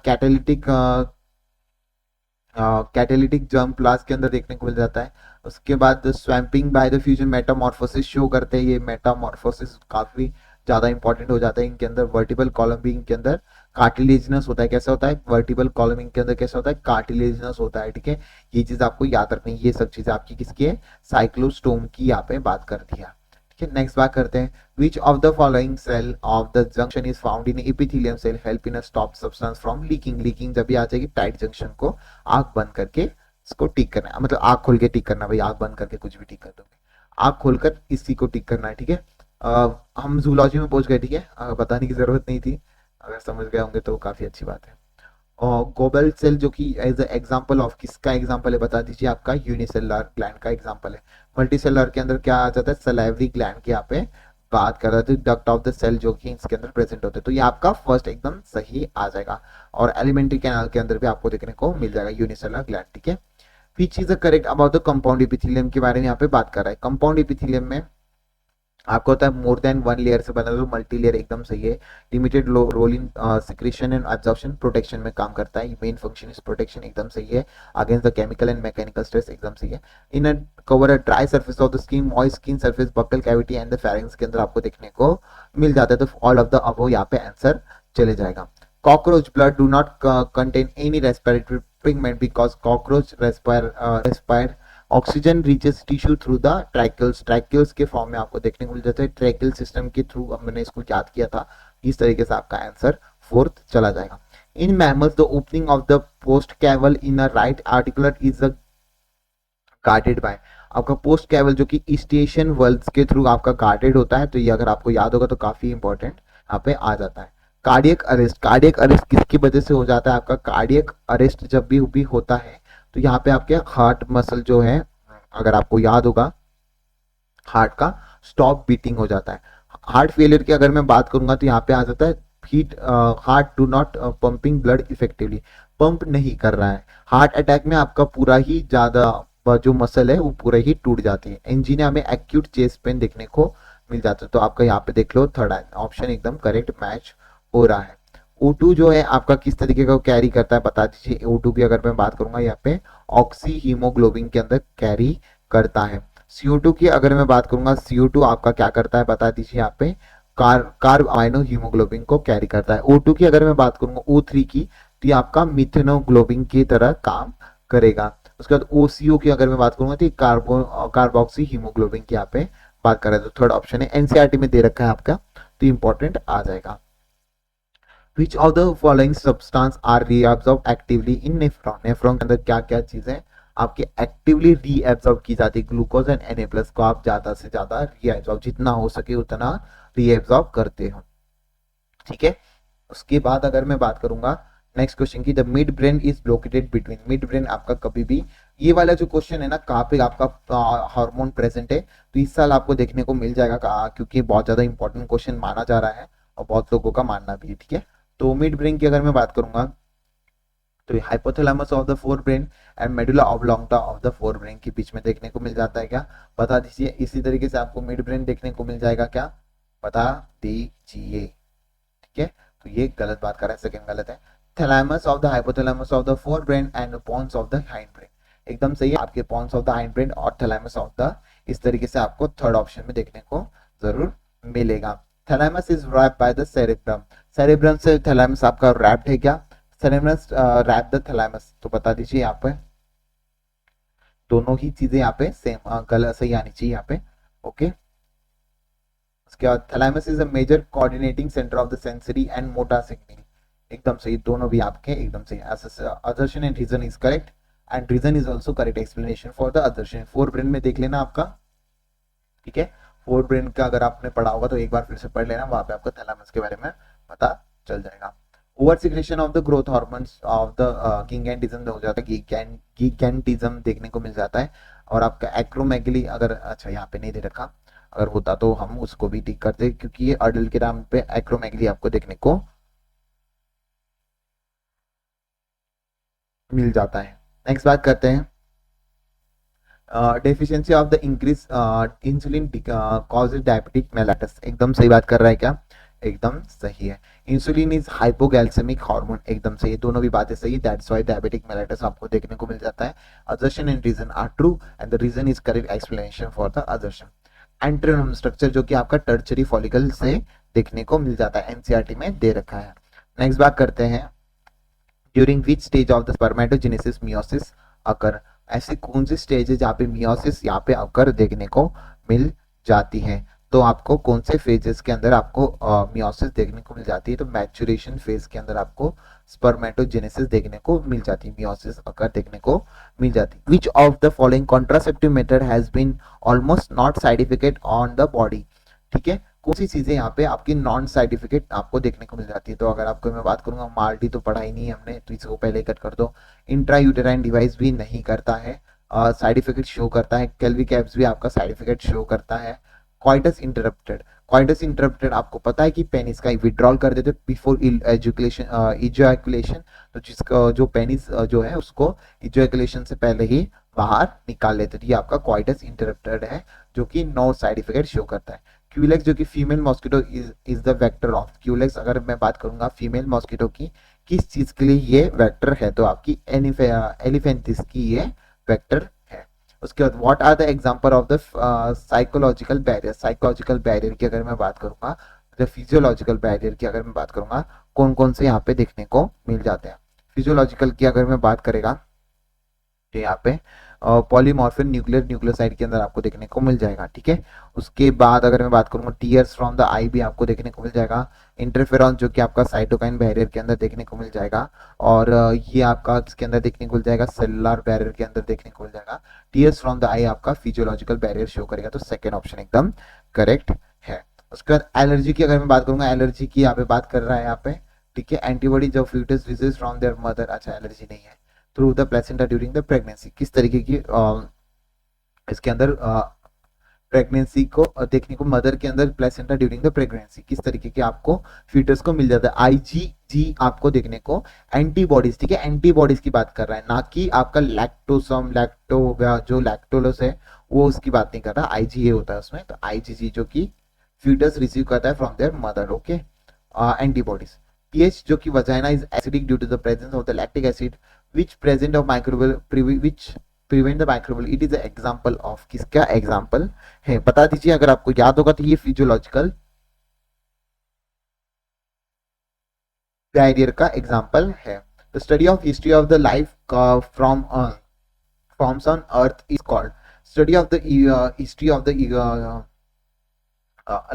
कैटेलिटिक जर्म प्लास के अंदर देखने को मिल जाता है। उसके बाद swamping by the fusion metamorphosis show करते हैं, ये मेटामॉर्फोसिस काफी ज्यादा इंपॉर्टेंट हो जाता है इनके अंदर। वर्टिबल कॉलम भी इनके अंदर कार्टिलेजिनस होता है। कैसा होता है? वर्टिबल कॉलम इनके अंदर कैसा होता है? कार्टिलेजिनस होता है, ठीक है। ये चीज आपको याद रखनी है, ये सब चीजें आपकी किसकी है? साइक्लोस्टोम की यहाँ पे बात कर दी है, ठीक है। नेक्स्ट बात करते हैं, which of the following cell of the junction is found in epithelium cell help in stop substance from leaking जब भी आ जाएगी टाइट जंक्शन को आंख बंद करके इसको ठीक करना है, मतलब आंख खोल के ठीक करना, भाई आंख बंद करके कुछ भी ठीक कर दोगे, आंख खोलकर इसी को ठीक करना है, ठीक है। हम जूलॉजी में पहुंच गए, ठीक है, बताने की जरूरत नहीं थी, अगर समझ गए होंगे तो काफी अच्छी बात है। और गोबल सेल जो कि एज ए एग्जांपल ऑफ किसका एग्जांपल है बता दीजिए? आपका यूनिसेलुलर ग्लैंड का एग्जांपल है। मल्टीसेलुलर के अंदर क्या आ जाता है? सलाइवरी ग्लैंड की यहाँ पे बात कर रहे थे, डक्ट ऑफ द सेल जो कि इसके अंदर प्रेजेंट होते हैं। तो ये आपका फर्स्ट एकदम सही आ जाएगा। और एलिमेंट्री कैनाल के अंदर भी आपको देखने को मिल जाएगा यूनिसेलुलर ग्लैंड, ठीक है। Which is correct about the compound epithelium के बारे में यहाँ पे बात कर रहा है। कंपाउंड एपिथेलियम में आपको होता है मोर देन वन लेयर से बना, तो मल्टी लेयर एकदम सही है। Limited role in secretion and absorption, protection में काम करता है, मेन फंक्शन इज प्रोटेक्शन, एकदम सही है। Against the chemical and mechanical stress, एकदम सही है। In a cover a dry surface of the skin, moist skin surface, buccal cavity and the pharynx के अंदर आपको देखने को मिल जाता है। तो ऑल ऑफ द अबव यहाँ पे आंसर चले जाएगा। Cockroach blood do not contain any respiratory pigment because cockroach respire oxygen reaches tissue through the tracheoles, tracheoles के फॉर्म में आपको देखने को मिल जाता है, ट्रैक्यूल सिस्टम के थ्रू हमने इसको याद किया था। इस तरीके से आपका आंसर फोर्थ चला जाएगा। In mammals the opening of the post caval in a right articular is guarded by, आपका पोस्ट कैवल जो कि स्टेशन वर्ल्स के थ्रू आपका गार्डेड होता है, तो ये अगर आपको याद होगा तो काफी इंपॉर्टेंट यहाँ पे आ जाता है। कार्डियक अरेस्ट, कार्डियक अरेस्ट किसकी वजह से हो जाता है, आपका कार्डियक अरेस्ट जब भी होता है तो यहाँ पे आपके हार्ट मसल जो है, अगर आपको याद होगा, हार्ट का स्टॉप बीटिंग हो जाता है। हार्ट फेलियर की अगर मैं बात करूंगा तो यहाँ पे आ जाता है heat, heart do not pumping blood effectively, pump नहीं कर रहा है। हार्ट अटैक में आपका पूरा ही ज्यादा जो मसल है वो पूरा ही टूट जाती है। एंजीनिया में एक्यूट चेस्ट पेन देखने को मिल जाता है। तो आपका यहाँ पे देख लो थर्ड ऑप्शन एकदम करेक्ट मैच हो रहा है। O2 जो है आपका किस तरीके का कैरी करता है बता दीजिए। O2 की अगर मैं बात करूंगा यहाँ पे ऑक्सी हीमोग्लोबिन के अंदर कैरी करता है। CO2 की अगर मैं बात करूंगा, CO2 आपका क्या करता है बता दीजिए यहाँ पे, कार्ब अमाइनो हीमोग्लोबिन को कैरी करता है। O2 की अगर मैं बात करूंगा, O3 की, तो ये आपका मिथेनोग्लोबिन की तरह काम करेगा। उसके बाद OCO की अगर मैं बात करूंगा तो कार्बोक्सी हीमोग्लोबिन की यहाँ पे बात कर रहे हैं। तो थर्ड ऑप्शन है, एनसीईआरटी में दे रखा है आपका, तो इंपॉर्टेंट आ जाएगा। Which of the following substance are reabsorbed actively in nephron? Nephron के अंदर क्या क्या चीजें आपके एक्टिवली रीएब्सॉर्ब की जाती है? ग्लूकोज एंड Na+ को आप ज्यादा से ज्यादा रीएब्सॉर्ब, जितना हो सके उतना रीएब्सॉर्ब करते हो, ठीक है। उसके बाद अगर मैं बात करूंगा नेक्स्ट क्वेश्चन की, the mid brain is located between, mid brain आपका कभी भी, ये वाला जो क्वेश्चन है ना, कहाँ पे आपका हार्मोन प्रेजेंट है, तो इस साल आपको देखने को मिल जाएगा, क्योंकि बहुत ज्यादा इंपॉर्टेंट क्वेश्चन माना जा रहा है और बहुत लोगों का मानना भी है, ठीक है। तो मिड ब्रेन की अगर मैं बात करूंगा तो hypothalamus of the fore brain and medulla oblongata of the fore brain के बीच में देखने को मिल जाता है क्या, बता दीजिए। इसी तरीके से आपको मिड ब्रेन देखने को मिल जाएगा क्या, बता दीजिए, ठीक है। तो ये गलत बात कर रहा है, सेकंड गलत है। Thalamus of the hypothalamus of the fore brain and pons of the hind brain, एकदम सही है। आपके pons of the hind brain और थैलेमस ऑफ द, इस तरीके से आपको थर्ड ऑप्शन में देखने को जरूर मिलेगा। Thalamus is wrapped by the cerebrum, cerebrum से थैलेमस आपका रैप्ड है क्या, सेरेब्रम रैप द थैलेमस, तो बता दीजिए यहाँ पे। दोनों ही चीजें यहाँ पे सेम गलत सही आनी चाहिए यहाँ पे, ओके। उसके बाद thalamus is a major coordinating centre of the sensory and motor signal, एकदम सही, दोनों भी आपके एकदम सही। Assertion and reason is correct and reason is also correct explanation for the assertion. Fore brain में देख लेना आपका, ठीक है। फोर ब्रेन का अगर आपने पढ़ा होगा तो एक बार फिर से पढ़ लेना, वहां पे आपको थैलेमस के बारे में पता चल जाएगा। Over secretion of the growth hormones of the gigantism हो जाता है, गिगैंटिज्म देखने को मिल जाता है। और आपका एक्रोमेगली, अगर अच्छा यहाँ पे नहीं दे रखा, अगर होता तो हम उसको भी टिक करते, क्योंकि ये अर्डल के नाम पे एक्रोमेगली आपको देखने को मिल जाता है। नेक्स्ट बात करते हैं, deficiency of the increase insulin causes diabetic mellitus, एकदम सही बात कर रहा है क्या, एकदम सही है। इंसुलिन इज हाइपोगैल्सेमिक हार्मोन, एकदम सही, दोनों भी बातें सही, दैट्स व्हाई डायबिटिक मेलाइटिस आपको देखने को मिल जाता है। Assertion and reason are true and the reason is correct explanation for the assertion. एंट्रोनम स्ट्रक्चर जो कि आपका टर्चरी फॉलिकल से देखने को मिल जाता है, एनसीईआरटी में दे रखा है। नेक्स्ट बात करते हैं, during which stage of the spermatogenesis meiosis occur, ऐसी कौन सी स्टेज है जहाँ पे मियोसिस यहाँ पे अकर देखने को मिल जाती है, तो आपको कौन से फेजेस के अंदर आपको मियोसिस देखने को मिल जाती है, तो मैच्योरेशन फेज के अंदर आपको स्पर्मेटोजेनेसिस देखने को मिल जाती है, मियोसिस अकर देखने को मिल जाती है। Which of the following contraceptive method has been almost not side effect on the body, ठीक है। कौन सी चीजें यहाँ पे आपकी नॉन साइड इफेक्ट आपको देखने को मिल जाती है, तो अगर आपको मैं बात करूंगा, माल्टी तो पढ़ा ही नहीं है हमने, तो इसको पहले कट कर दो। इंट्रा यूटेराइन डिवाइस भी नहीं करता है, साइड इफेक्ट शो करता है। कैल्वी कैप्स भी आपका साइड इफेक्ट शो करता है। क्वाइटस इंटरप्टेड, क्वाइटस इंटरप्टेड आपको पता है कि पेनिस का विड्रॉल कर देते बिफोर इजैकुलेशन, तो जिसका जो पेनिस जो है उसको इजैकुलेशन से पहले ही बाहर निकाल लेते, तो ये आपका क्वाइटस इंटरप्टेड है जो कि नो साइड इफेक्ट शो करता है। क्यूलेक्स जो कि female mosquito is the vector of, Culex अगर मैं बात करूंगा फीमेल मॉस्किटो की किस चीज के लिए ये वेक्टर है, तो आपकी एलिफेंथिस की ये वेक्टर है। उसके बाद what are the example of the psychological barrier, psychological barrier की अगर मैं बात करूंगा, द फिजियोलॉजिकल बैरियर की अगर मैं बात करूंगा, कौन कौन से यहाँ पे देखने को मिल जाते हैं। फिजियोलॉजिकल की अगर मैं बात करेगा तो यहाँ पे पॉलीमॉर्फिन न्यूक्लियोसाइड के अंदर आपको देखने को मिल जाएगा, ठीक है। उसके बाद अगर मैं बात करूंगा टीयर्स फ्रॉम द आई भी आपको देखने को मिल जाएगा। इंटरफेरॉन जो कि आपका साइटोकाइन बैरियर के अंदर देखने को मिल जाएगा, और ये आपका किसके अंदर देखने को मिल जाएगा, सेलुलर बैरियर के अंदर देखने को मिल जाएगा। टीयर्स फ्रॉम द आई आपका फिजियोलॉजिकल बैरियर शो करेगा, तो सेकेंड ऑप्शन एकदम करेक्ट है। उसके बाद एलर्जी की अगर मैं बात करूंगा, एलर्जी की यहाँ पे बात कर रहा है यहाँ पे, ठीक है। एंटीबॉडी जो foetus receives from their mother, अच्छा एलर्जी नहीं है, through the placenta during the pregnancy, किस तरीके की इसके अंदर प्रेगनेंसी को देखने को, मदर के अंदर प्लेसेंटा ड्यूरिंग द प्रेगनेंसी किस तरीके के आपको फीटस को मिल जाता है। आईजीजी आपको देखने को एंटीबॉडीज, ठीक है, एंटीबॉडीज की बात कर रहा है, ना कि आपका लैक्टोसम लैक्टो जो लैक्टोलोस है वो उसकी बात नहीं कर रहा, आईजीए होता है उसमें। तो आईजीजी जो कि फीटस रिसीव करता है from their mother, okay. Antibodies pH जो कि vagina is acidic due to the presence of the lactic acid which present of microbial which prevent the microbial, it is an example of, किसका example है बता दीजिए, अगर आपको याद होगा तो ये फिजियोलॉजिकल बैरियर का एग्जाम्पल है। The study of history of the life from forms on earth is called, study of the history of the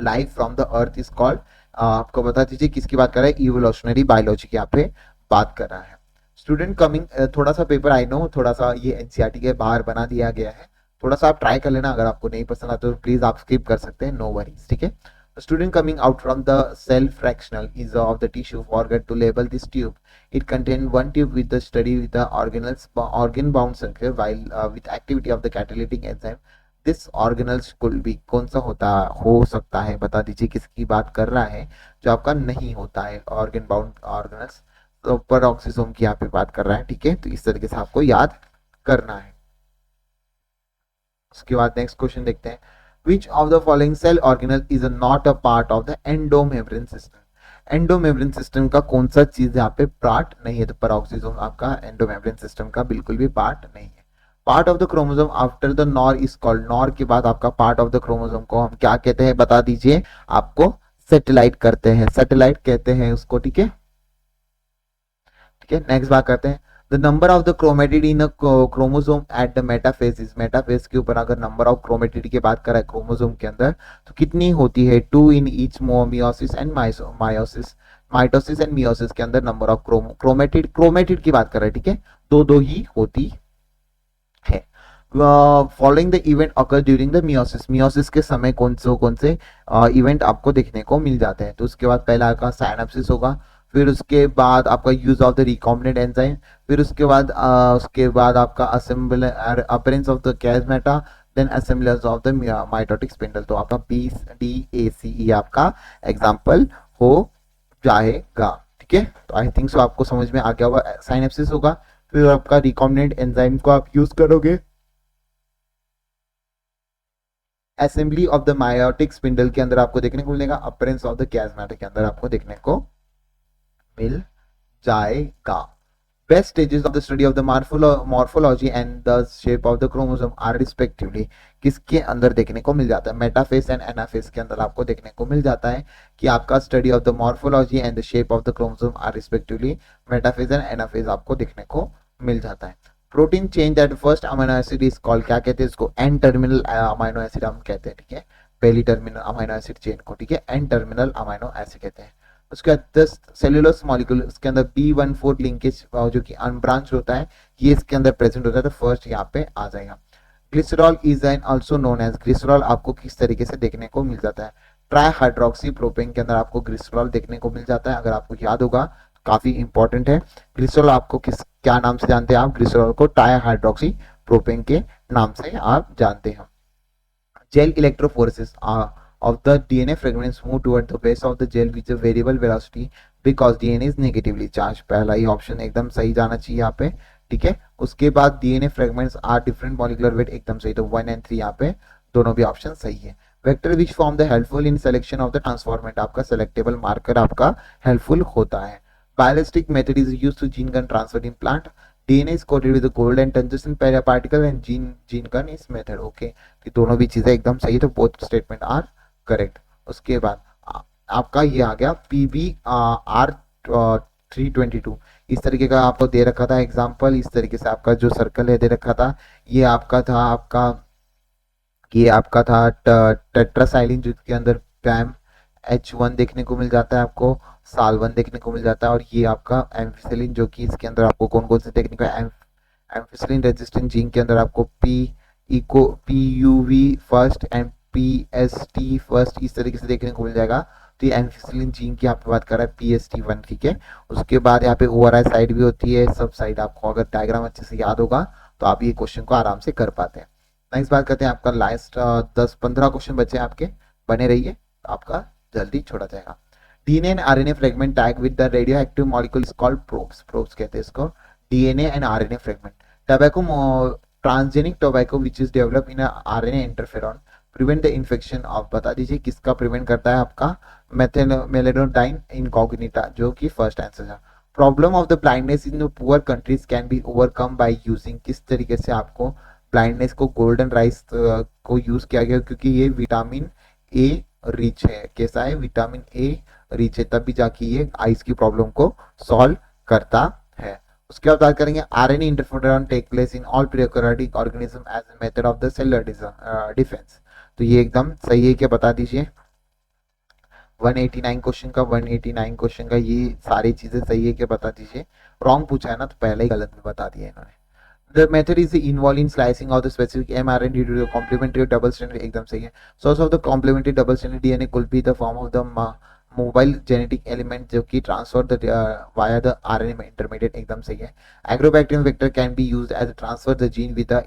life from the earth is called, आपको बता दीजिए किसकी बात कर रहा है, इवोल्यूशनरी बायोलॉजी की यहाँ पे बात कर रहा है। स्टूडेंट कमिंग, थोड़ा सा पेपर आई नो थोड़ा सा ये एनसीईआरटी के बाहर बना दिया गया है, थोड़ा सा आप ट्राई कर लेना, अगर आपको नहीं पसंद आता तो प्लीज आप स्किप कर सकते हैं, नो वरीज, ठीक है। Student coming out from the cell fractional is of the tissue forget to label this tube, it contain one tube with the study with the organelles organ bound circle while with activity of the catalytic enzyme, this organelles could be, कौन सा होता हो सकता है, बता दीजिए किसकी बात कर रहा है, जो आपका नहीं होता है ऑर्गन बाउंड ऑर्गेनल्स, तो पेरोक्सिसोम की यहाँ पे बात कर रहा है, ठीक है। तो इस तरीके से आपको याद करना है। उसके बाद नेक्स्ट क्वेश्चन देखते हैं, which of the following cell organelle is not a part of the endomembrane system, endomembrane system का कौन सा चीज यहाँ पे पार्ट नहीं है, तो पेरोक्सिसोम आपका एंडोमेम्ब्रेन सिस्टम का बिल्कुल भी पार्ट नहीं है। Part of the chromosome after the nor is called, nor के बाद आपका पार्ट ऑफ द क्रोमोसोम को हम क्या कहते हैं, बता दीजिए आपको, सैटेलाइट करते हैं, सैटेलाइट कहते हैं उसको, ठीक है। ठीक है, नेक्स्ट बात करते हैं, the number of the chromatid in chromosome at the metaphase, metaphase के ऊपर अगर नंबर ऑफ क्रोमेटिड की बात करें क्रोमोसोम के अंदर तो कितनी होती है, 2 in each meiosis and meiosis, mitosis and meiosis के अंदर नंबर ऑफ क्रोमेटिड, क्रोमेटिड की बात कर रहे हैं, ठीक है, दो दो ही होती है। Following the event occur during the meiosis, meiosis के समय कौन से इवेंट आपको देखने को मिल जाते हैं, तो उसके बाद पहला आपका साइनेप्सिस होगा, फिर उसके बाद आपका use of the recombinant enzyme, फिर उसके बाद आपका assemble appearance of the chiasmata, then assemblage of the mitotic spindle, तो आपका PDACE आपका एग्जांपल हो जाएगा, ठीक है। तो आई थिंक सो आपको समझ में आ गया होगा, साइनेप्सिस होगा, फिर आपका रिकॉम्बिनेंट एंजाइम को आप यूज करोगे, assembly of the meiotic spindle के अंदर आपको देखने को मिलेगा, अपीयरेंस ऑफ द कैजमेटा के अंदर आपको देखने को मिल जाएगा। Best stages of the study of the morphology and the shape of the chromosome are respectively, किसके अंदर देखने को मिल जाता है, मेटाफेज एंड एनाफेज के अंदर आपको देखने को मिल जाता है कि आपका study of the morphology and the shape of the chromosome are respectively metaphase and anaphase आपको देखने को मिल जाता है। Protein chain that first amino acid is called, क्या कहते हैं इसको, एन टर्मिनल अमीनो एसिड हम कहते हैं, ठीक है, पहली टर्मिनल अमीनो एसिड चेन को, ठीक है, एन टर्मिनल अमीनो एसिड कहते हैं। उसके बाद 10 सेल्यूलोस मॉलिक्यूल, उसके अंदर B14 लिंकेज जो कि अनब्रांच होता है, ये इसके अंदर प्रेजेंट होता है, तो फर्स्ट यहाँ पे आ जाएगा। Glycerol is an also known as, glycerol आपको किस तरीके से देखने को मिल जाता है, ट्राई हाइड्रोक्सी प्रोपेन के अंदर आपको ग्लिसरॉल देखने को मिल जाता है, अगर आपको याद होगा काफी इंपॉर्टेंट है। ग्लिसरॉल आपको क्या नाम से जानते हैं आप, ग्लिसरॉल को ट्राई हाइड्रोक्सी प्रोपेन के नाम से आप जानते हैं। Gel electrophoresis of the DNA fragments move toward the base of the gel with a variable velocity because DNA is negatively charged, पहला ही ऑप्शन एकदम सही जाना चाहिए यहाँ पे, ठीक है। उसके बाद DNA fragments are different molecular weight, एकदम सही, तो 1 and 3 यहाँ पे दोनों भी ऑप्शन सही है। Vector which form the helpful in selection of the transformant, आपका सेलेक्टेबल मार्कर आपका हेल्पफुल होता है। Biolistic method is used to gene gun transfer in plant, DNA is coated with a gold and tungsten particle and gene gun is method, okay, तो दोनों भी चीजें एकदम सही, तो बोथ स्टेटमेंट आर करेक्ट। उसके बाद आपका ये आ गया PBR 322 इस तरीके का आपको दे रखा था एग्जाम्पल। इस तरीके से आपका जो सर्कल है दे रखा था, ये आपका था टेट्रासाइलिन जिसके अंदर पैम H1 देखने को मिल जाता है आपको, साल 1 देखने को मिल जाता है, और ये आपका एम्फिसिलिन जो कि इसके अंदर आपको कौन कौन से देखने को, एम्फिसिलिन रेजिस्टेंट जीन के अंदर आपको PUV first and PST first इस तरीके से देखने को मिल जाएगा। तो ये एम्फिसिलिन जीन की यहाँ पे बात कर रहा है PST1, ठीक है। उसके बाद यहाँ पे ORI साइड भी होती है, सब साइड आपको अगर डायग्राम अच्छे से याद होगा तो आप ये क्वेश्चन को आराम से कर पाते हैं। नेक्स्ट बात करते हैं, आपका लास्ट 10-15 क्वेश्चन बचे आपके, बने रहिए, आपका जल्दी छोड़ा जाएगा। DNA and RNA fragment tag with the radioactive molecule is called probes. Probes कहते हैं इसको, DNA and RNA fragment. Tobacco, transgenic tobacco which is develop in RNA interferon prevent the infection of, बता दीजिए किसका प्रिवेंट करता है, आपका मेलेनोडाइन incognito, जो कि फर्स्ट आंसर है। Problem of the blindness in poor countries can be overcome by using, किस तरीके से आपको ब्लाइंडनेस को गोल्डन राइस को यूज किया गया, क्योंकि ये विटामिन ए रिच है। कैसा है, विटामिन ए रिच है, तब भी जाके ये आइस की प्रॉब्लम को सॉल्व करता है। उसके बाद बात करेंगे, RNA interferon take place in all prokaryotic organism as a method of the cellular defence. तो ये एकदम सही है क्या, बता दीजिए। 189 क्वेश्चन का ये सारी चीजें सही है क्या, बता दीजिए। रॉन्ग पूछा है ना, तो पहले ही गलत में बता दिया इन्होंने। The method is involved in slicing of the specific mRNA due to the complementary double stranded, एकदम सही है। Source of the complementary double stranded DNA could be the form of the mobile genetic element जो कि transfer the via the RNA intermediate, एकदम सही है। Agrobacterium vector can be used as transfer the gene with the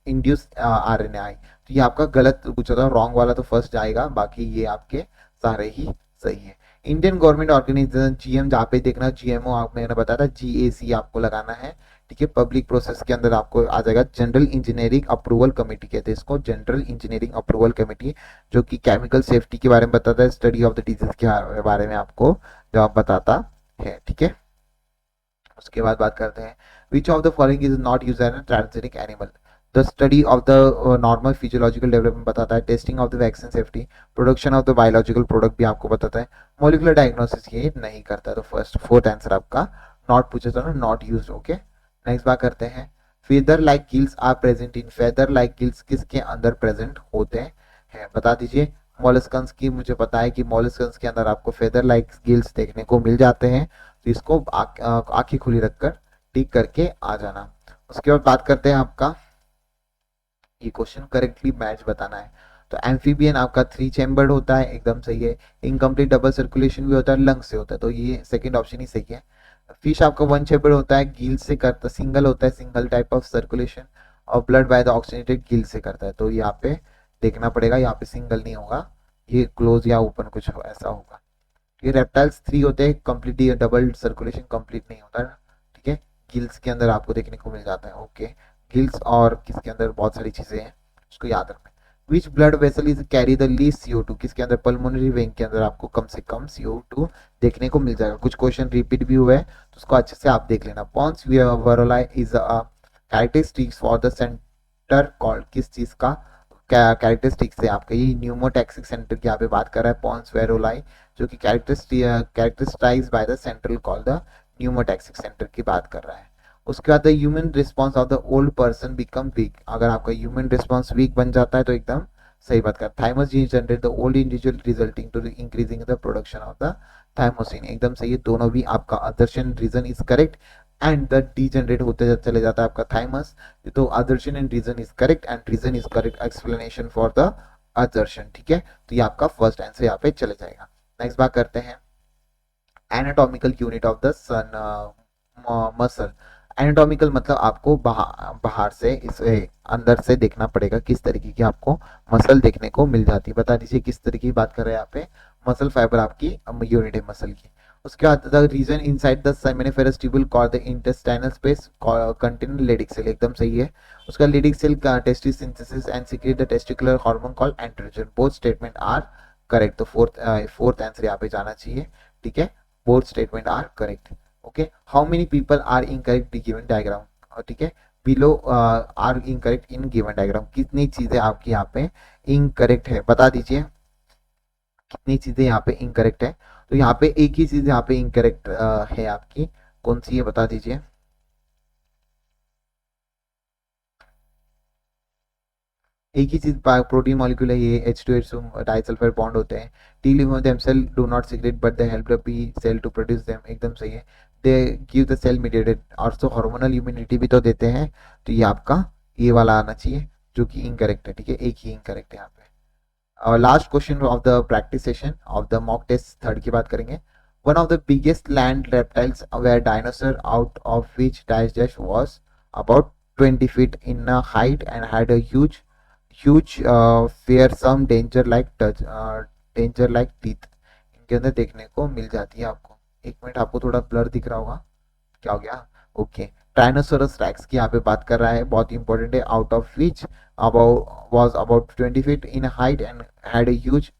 induce RNAi। तो ये आपका गलत पूछा था, रॉन्ग वाला तो फर्स्ट जाएगा, बाकी ये आपके सारे ही सही है। इंडियन गवर्नमेंट ऑर्गेनाइजेशन जीएम, जहाँ पे देखना जीएमओ आप मैंने बताया था, GAC आपको लगाना है, ठीक है। पब्लिक प्रोसेस के अंदर आपको आ जाएगा जनरल इंजीनियरिंग अप्रूवल कमेटी, कहते हैं इसको जनरल इंजीनियरिंग अप्रूवल कमेटी, जो कि केमिकल सेफ्टी के बारे में बताता है, स्टडी ऑफ द डिजीज के बारे में आपको जवाब बताता है, ठीक है। उसके बाद बात करते हैं, which of the following is not used as a transgenic animal. The study of the normal physiological development बताता है, testing of the vaccine safety, production of the biological product भी आपको बताता है, मॉलिक्यूलर डायग्नोसिस ये नहीं करता है। तो फोर्थ आंसर आपका नॉट पूछा था ना, नॉट यूज्ड, ओके। नेक्स्ट बात करते हैं, feather like gills are present in, feather like gills किसके अंदर प्रेजेंट होते हैं, बता दीजिए। मॉलस्कन्स की मुझे पता है कि मॉलस्कन्स के अंदर आपको फेदर लाइक गिल्स देखने को मिल जाते हैं, तो इसको आंखें खुली रखकर टिक करके आ जाना। उसके बाद बात करते हैं, आपका ये क्वेश्चन करेक्टली मैच बताना है। तो एम्फीबियन आपका 3 चैम्बर्ड होता है, एकदम सही है। इनकम्प्लीट डबल सर्कुलेशन भी होता है, लंग से होता है, तो ये सेकंड ऑप्शन ही सही है। फिश आपका 1 चैम्बर्ड होता है, गिल से करता, सिंगल होता है, सिंगल टाइप ऑफ सर्कुलेशन, और blood by the oxygenated Gill से करता है, तो यहाँ पे देखना पड़ेगा, यहाँ पे सिंगल नहीं होगा, ये क्लोज या ओपन कुछ ऐसा होगा। ये रेप्टाइल्स 3 होते हैं, कंप्लीटली डबल सर्कुलेशन कंप्लीट नहीं होता, ठीक है। गिल्स के अंदर आपको देखने को मिल जाता है, ओके। गिल्स और किसके अंदर बहुत सारी चीजें हैं, उसको याद रखना है। Which blood vessel is carry the least CO2, किसके अंदर, पल्मोनरी वेन के अंदर आपको कम से कम CO2 देखने को मिल जाएगा। कुछ क्वेश्चन रिपीट भी हुए हैं, तो उसको अच्छे से आप देख लेना। Pons Varolii is a characteristics for the centre called, किस चीज का कैरेक्टरिस्टिक्स है आपका, ये न्यूमोटैक्सिक सेंटर की यहाँ पे बात कर रहा है, पॉन्स वेरोलाई, जो कि characterised by the central called the pneumotaxic centre की बात कर रहा है। उसके बाद human response of the old person become weak, अगर आपका ह्यूमन रिस्पॉन्स वीक बन जाता है तो एकदम सही बात कर। Thymus gene generate the old individual resulting to increasing the production of the thymosin, एकदम सही है। दोनों भी आपका assertion reason is correct and the degenerate होते चले जाता है आपका थाइमस, तो assertion and reason is correct and reason is correct explanation for the assertion, ठीक है। तो ये आपका फर्स्ट आंसर यहाँ पे चले जाएगा। नेक्स्ट बात करते हैं, anatomical unit of the sun muscle. Anatomical मतलब आपको बाहर से इसे अंदर से देखना पड़ेगा, किस तरीके की आपको मसल देखने को मिल जाती है, बता दीजिए किस तरीके की बात कर रहे हैं यहाँ पे। मसल फाइबर आपकी यूनिट है मसल की। उसके बाद the region inside the seminiferous tubule called the intestinal space contain Leydig cell, एकदम सही है। उसका लेडिक सेल का testis synthesis and secrete the testicular hormone called androgen, both statement are correct. तो फोर्थ आंसर यहाँ पे जाना चाहिए, ठीक है, both statement are correct, okay. How many people are incorrect given diagram, ठीक है, below are incorrect in given diagram, कितनी चीजें आपकी यहाँ पे इनकरेक्ट है, बता दीजिए कितनी चीजें यहाँ पे इनकरेक्ट है। तो यहाँ पे एक ही चीज यहाँ पे इनकरेक्ट है आपकी, कौन सी है बता दीजिए। एक ही चीज प्रोटीन मॉलिक्यूल है ये, H2H2 डाइसल्फाइड बॉन्ड होते हैं। T liver themselves do not secrete but they help the B cell to produce them, एकदम सही है। They give the cell mediated, और तो हार्मोनल इम्यूनिटी भी तो देते हैं। तो ये आपका ये वाला आना चाहिए, जो कि इनकरेक्ट है, ठीक है, एक ही इनकरेक्ट है यहाँ पे। और last question of the practice session of the mock test third की बात करेंगे। One of the biggest land reptiles were dinosaur out of which dash dash was about 20 feet in height and had a huge fearsome danger like teeth, इनके अंदर देखने को मिल जाती है आपको। एक मिनट, आपको थोड़ा ब्लर दिख रहा होगा, क्या हो गया, ओके। टाइनोसोरस रैक्स की यहाँ पे बात कर रहा है, बहुत इंपॉर्टेंट है। Out of which about 20 feet in height and had a huge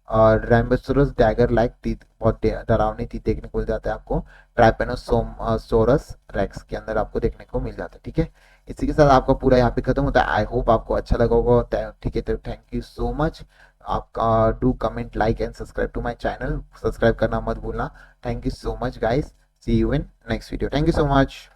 रैम्बोसोरस डैगर लाइक टीथ, बहुत डरावनी टीथ देखने को मिल जाता है आपको। ट्राइपेनोसोरस रेक्स के अंदर आपको देखने को मिल जाता है, ठीक है। इसी के साथ आपका पूरा यहाँ पे खत्म होता है। आई होप आपको अच्छा लगा होगा, ठीक है। तो थैंक यू सो मच। आपका do comment, like and subscribe to my channel, subscribe करना मत भूलना। Thank you so much guys, see you in next video, thank you so much.